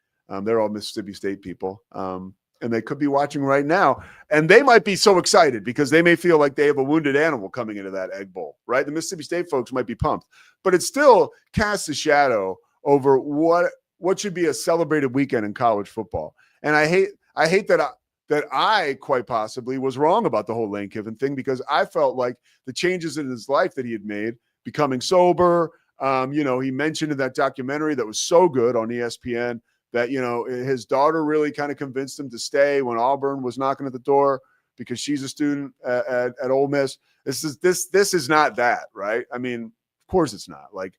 They're all Mississippi State people. And they could be watching right now, and they might be so excited because they may feel like they have a wounded animal coming into that Egg Bowl, right? The Mississippi State folks might be pumped, but it still casts a shadow over what should be a celebrated weekend in college football. And I hate that I quite possibly was wrong about the whole Lane Kiffin thing, because I felt like the changes in his life that he had made, becoming sober, he mentioned in that documentary that was so good on ESPN that, his daughter really kind of convinced him to stay when Auburn was knocking at the door because she's a student at Ole Miss. This is not that, right? I mean, of course it's not. Like,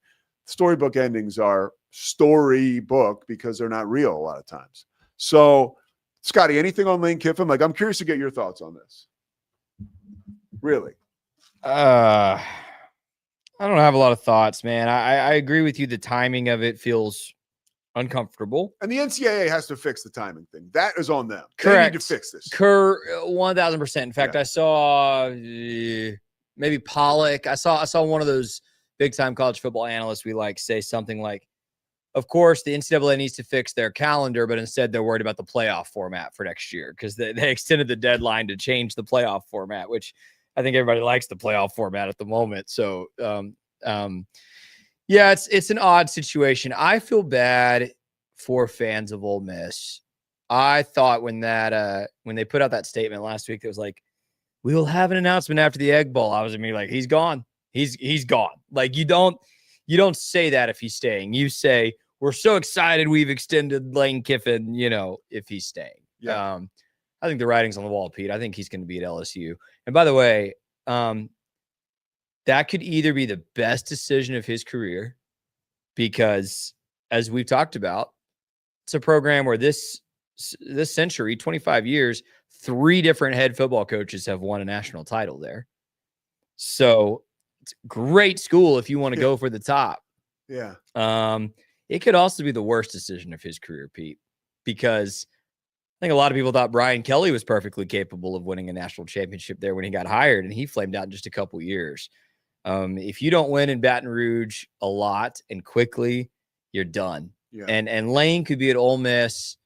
storybook endings are storybook because they're not real a lot of times. So, Scotty, anything on Lane Kiffin? Like, I'm curious to get your thoughts on this. Really? I don't have a lot of thoughts, man. I agree with you. The timing of it feels uncomfortable. And the NCAA has to fix the timing thing. That is on them. Correct. They need to fix this. 1,000%. In fact, I saw maybe Pollock. I saw one of those big-time college football analysts we like say something like, of course, the NCAA needs to fix their calendar, but instead they're worried about the playoff format for next year because they extended the deadline to change the playoff format, which I think everybody likes the playoff format at the moment. So, yeah, it's an odd situation. I feel bad for fans of Ole Miss. I thought when they put out that statement last week, it was like, we will have an announcement after the Egg Bowl. I was like, he's gone. He's gone. Like, you don't say that if he's staying. You say, we're so excited we've extended Lane Kiffin, if he's staying. Yeah. I think the writing's on the wall, Pete. I think he's going to be at LSU. And by the way, that could either be the best decision of his career because, as we've talked about, it's a program where this century, 25 years, 3 different head football coaches have won a national title there. So it's a great school if you want to go for the top. Yeah. It could also be the worst decision of his career, Pete, because I think a lot of people thought Brian Kelly was perfectly capable of winning a national championship there when he got hired, and he flamed out in just a couple years. If you don't win in Baton Rouge a lot and quickly, you're done. Yeah. And Lane could be at Ole Miss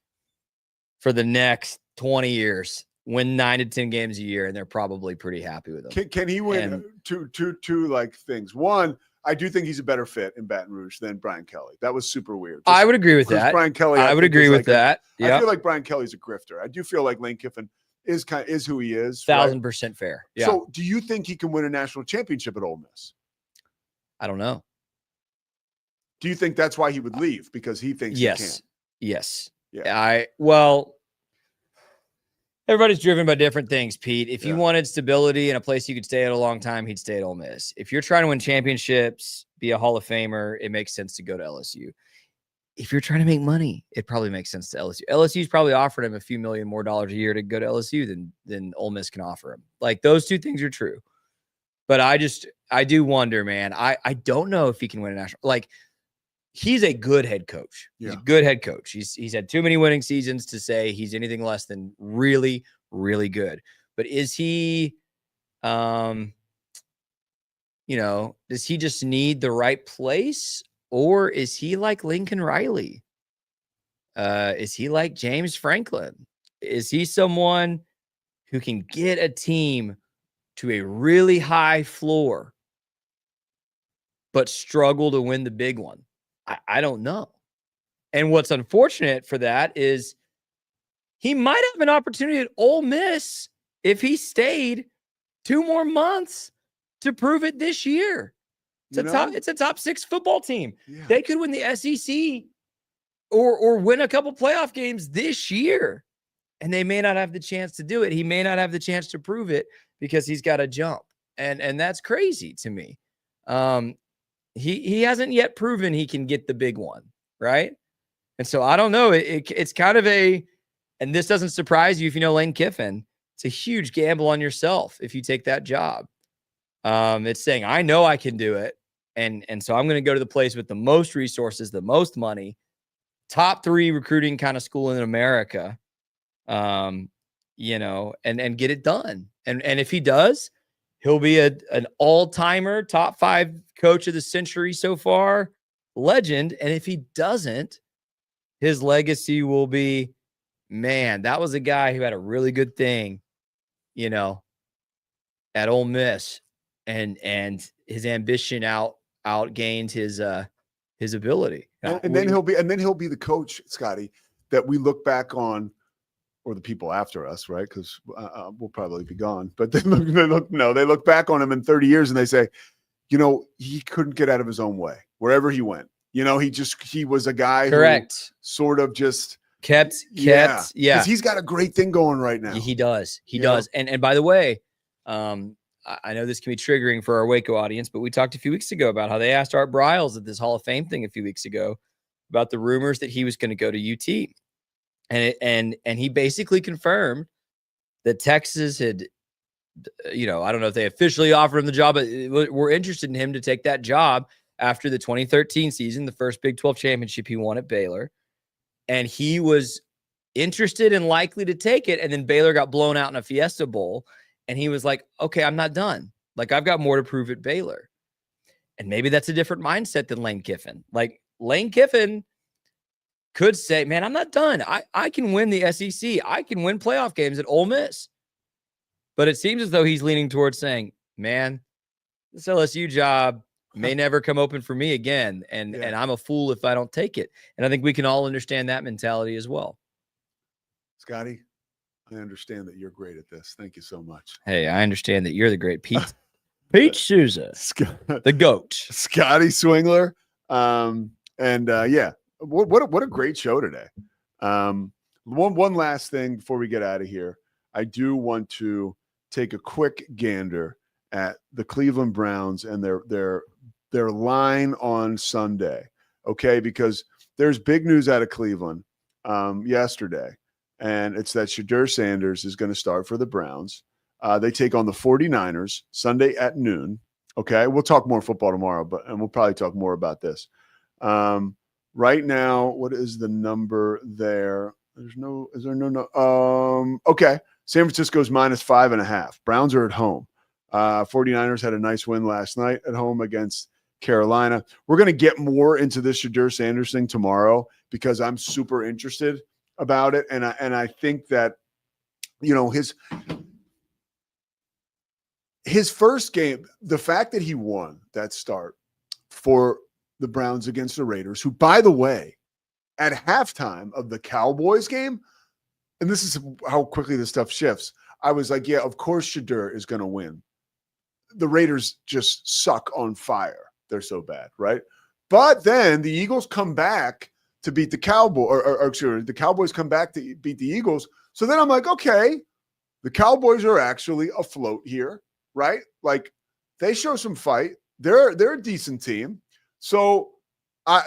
for the next 20 years, win 9 to 10 games a year, and they're probably pretty happy with him. Can he win two like things? One, I do think he's a better fit in Baton Rouge than Brian Kelly. That was super weird. I would agree with that. Brian Kelly, I would think, agree is with like that. I feel like Brian Kelly's a grifter. I do feel like Lane Kiffin is who he is. 1,000% fair. Yeah. So, do you think he can win a national championship at Ole Miss? I don't know. Do you think that's why he would leave? Because he thinks he can? Yes. Yeah. Everybody's driven by different things, Pete. If you wanted stability and a place you could stay at a long time, he'd stay at Ole Miss. If you're trying to win championships, be a Hall of Famer, it makes sense to go to LSU. If you're trying to make money, it probably makes sense to LSU. LSU's probably offered him a few $million more a year to go to LSU than Ole Miss can offer him. Like, those two things are true. But I do wonder, man. I don't know if he can win a national. Like, he's a good head coach. He's a good head coach. He's had too many winning seasons to say he's anything less than really, really good. But is he, does he just need the right place? Or is he like Lincoln Riley? Is he like James Franklin? Is he someone who can get a team to a really high floor, but struggle to win the big one? I don't know. And what's unfortunate for that is he might have an opportunity at Ole Miss if he stayed 2 more months to prove it this year. It's a top 6 football team. Yeah. They could win the SEC or win a couple playoff games this year. And they may not have the chance to do it. He may not have the chance to prove it because he's got to jump. And that's crazy to me. He hasn't yet proven he can get the big one, right? And so I don't know. It's kind of and this doesn't surprise you if you know Lane Kiffin. It's a huge gamble on yourself if you take that job. It's saying, I know I can do it. And so I'm going to go to the place with the most resources, the most money, top 3 recruiting kind of school in America, and get it done. And if he does, he'll be an all-timer, top 5 coach of the century so far, legend. And if he doesn't, his legacy will be, man, that was a guy who had a really good thing, at Ole Miss, and his ambition outgained his ability. And then he'll be the coach, Scotty, that we look back on, or the people after us, right? Because we'll probably be gone. But they look back on him in 30 years and they say, he couldn't get out of his own way wherever he went. He was a guy correct, who sort of just kept. Because he's got a great thing going right now. He does. He does. And by the way, I know this can be triggering for our Waco audience, but we talked a few weeks ago about how they asked Art Briles at this Hall of Fame thing a few weeks ago about the rumors that he was going to go to UT. And he basically confirmed that Texas had, I don't know if they officially offered him the job, but we're interested in him to take that job after the 2013 season, the first Big 12 championship he won at Baylor. And he was interested and likely to take it. And then Baylor got blown out in a Fiesta Bowl. And he was like, okay, I'm not done. Like, I've got more to prove at Baylor. And maybe that's a different mindset than Lane Kiffin. Like, Lane Kiffin could say, man, I'm not done. I can win the SEC. I can win playoff games at Ole Miss. But it seems as though he's leaning towards saying, man, this LSU job may never come open for me again. And I'm a fool if I don't take it. And I think we can all understand that mentality as well. Scotty, I understand that you're great at this. Thank you so much. Hey, I understand that you're the great Pete Sousa, the GOAT. Scotty Swingler. What a great show today. One last thing before we get out of here. I do want to take a quick gander at the Cleveland Browns and their line on Sunday. Okay, because there's big news out of Cleveland yesterday. And it's that Shedeur Sanders is going to start for the Browns. They take on the 49ers Sunday at noon. Okay, we'll talk more football tomorrow, and we'll probably talk more about this. Right now, what is the number there? Is there no? Okay, San Francisco's -5.5. Browns are at home. 49ers had a nice win last night at home against Carolina. We're going to get more into this Shedeur Sanders thing tomorrow because I'm super interested about it, and I think that, you know, his first game, the fact that he won that start for the Browns against the Raiders, who, by the way, at halftime of the Cowboys game, and this is how quickly this stuff shifts, I was like, yeah, of course Shedeur is going to win. The Raiders just suck on fire. They're so bad, right? But then the Eagles come back to beat the Cowboys, or the Cowboys come back to beat the Eagles. So then I'm like, okay, the Cowboys are actually afloat here, right? Like, they show some fight. They're a decent team. So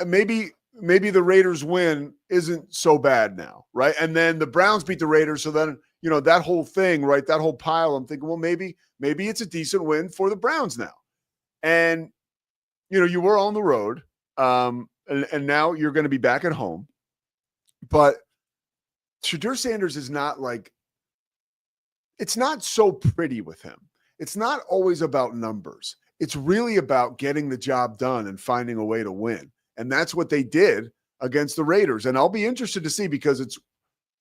maybe the Raiders win isn't so bad now, right? And then the Browns beat the Raiders. So then, you know, that whole thing, right, that whole pile, I'm thinking, well, maybe it's a decent win for the Browns now. And, you know, you were on the road, and now you're going to be back at home. But Shedeur Sanders is not like, it's not so pretty with him. It's not always about numbers. It's really about getting the job done and finding a way to win. And that's what they did against the Raiders. And I'll be interested to see, because it's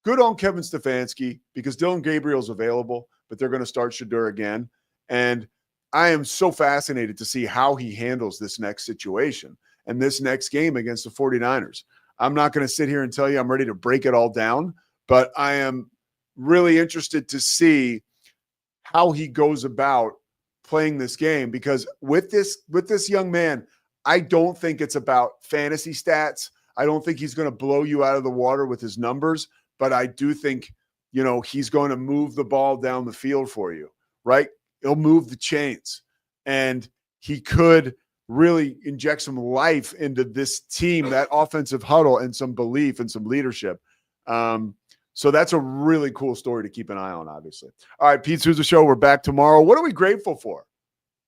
good on Kevin Stefanski, because Dylan Gabriel's available, but they're going to start Shedeur again. And I am so fascinated to see how he handles this next situation and this next game against the 49ers. I'm not going to sit here and tell you I'm ready to break it all down, but I am really interested to see how he goes about playing this game, because with this young man, I don't think it's about fantasy stats. I don't think he's going to blow you out of the water with his numbers, but I do think, you know, he's going to move the ball down the field for you, right? He'll move the chains, and he could really inject some life into this team, that offensive huddle, and some belief and some leadership. So that's a really cool story to keep an eye on, obviously. All right, Pete Sousa Show, we're back tomorrow. What are we grateful for,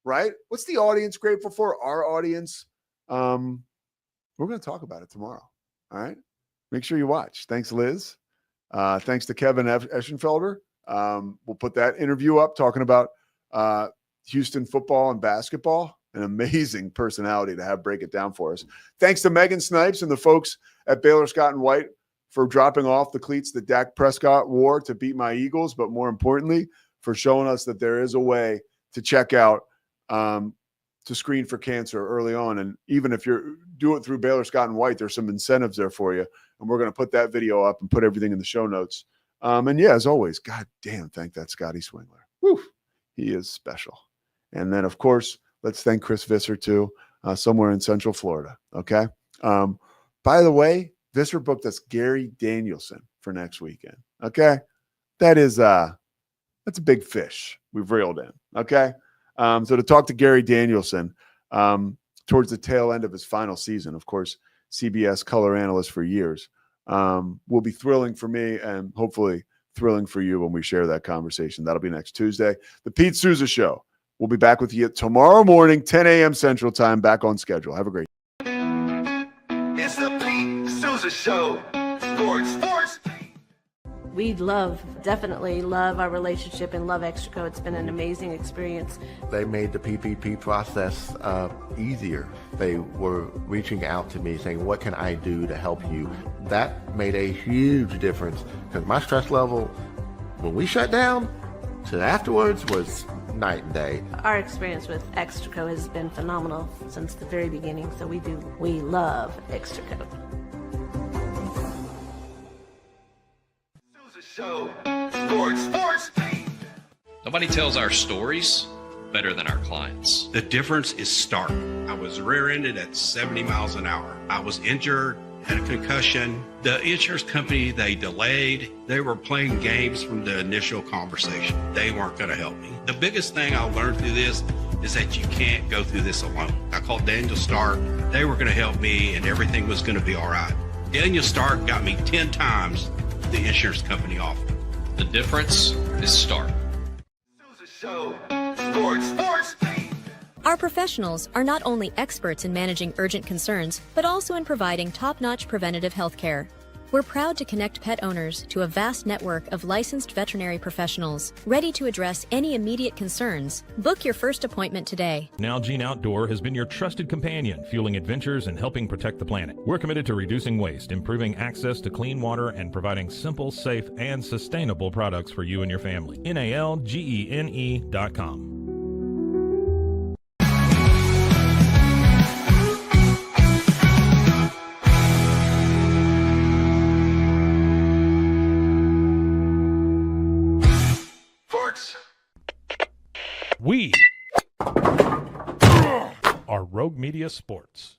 right? What's the audience grateful for? Our audience. We're going to talk about it tomorrow. All right? Make sure you watch. Thanks, Liz. Thanks to Kevin Eschenfelder. We'll put that interview up talking about Houston football and basketball. An amazing personality to have break it down for us. Thanks to Megan Snipes and the folks at Baylor Scott & White for dropping off the cleats that Dak Prescott wore to beat my Eagles, but more importantly, for showing us that there is a way to check out to screen for cancer early on. And even if you do it through Baylor Scott & White, there's some incentives there for you. And we're going to put that video up and put everything in the show notes. And yeah, as always, God damn, thank that Scotty Swingler. Whew, he is special. And then, of course, let's thank Chris Visser too, somewhere in Central Florida. Okay. By the way, Visser booked us Gary Danielson for next weekend. Okay. That's a big fish we've reeled in. Okay. So to talk to Gary Danielson towards the tail end of his final season, of course, CBS color analyst for years, will be thrilling for me and hopefully thrilling for you when we share that conversation. That'll be next Tuesday. The Pete Sousa Show. We'll be back with you tomorrow morning, 10 a.m. Central Time, back on schedule. Have a great day. It's the Pete Sousa Show. Sports. We definitely love our relationship and love Extraco. It's been an amazing experience. They made the PPP process easier. They were reaching out to me saying, what can I do to help you? That made a huge difference, because my stress level, when we shut down, to afterwards was night and day. Our experience with Extraco has been phenomenal since the very beginning, so we love Extraco. Show. Sports. Nobody tells our stories better than our clients. The difference is stark. I was rear-ended at 70 miles an hour. I was injured, had a concussion. The insurance company, they delayed. They were playing games from the initial conversation. They weren't going to help me. The biggest thing I learned through this is that you can't go through this alone. I called Daniel Stark. They were going to help me, and everything was going to be all right. Daniel Stark got me 10 times the insurance company offered. The difference is stark. Show. Sports. Our professionals are not only experts in managing urgent concerns, but also in providing top-notch preventative health care. We're proud to connect pet owners to a vast network of licensed veterinary professionals, ready to address any immediate concerns. Book your first appointment today. Nalgene Outdoor has been your trusted companion, fueling adventures and helping protect the planet. We're committed to reducing waste, improving access to clean water, and providing simple, safe, and sustainable products for you and your family. NALGENE.com. We are Rogue Media Sports.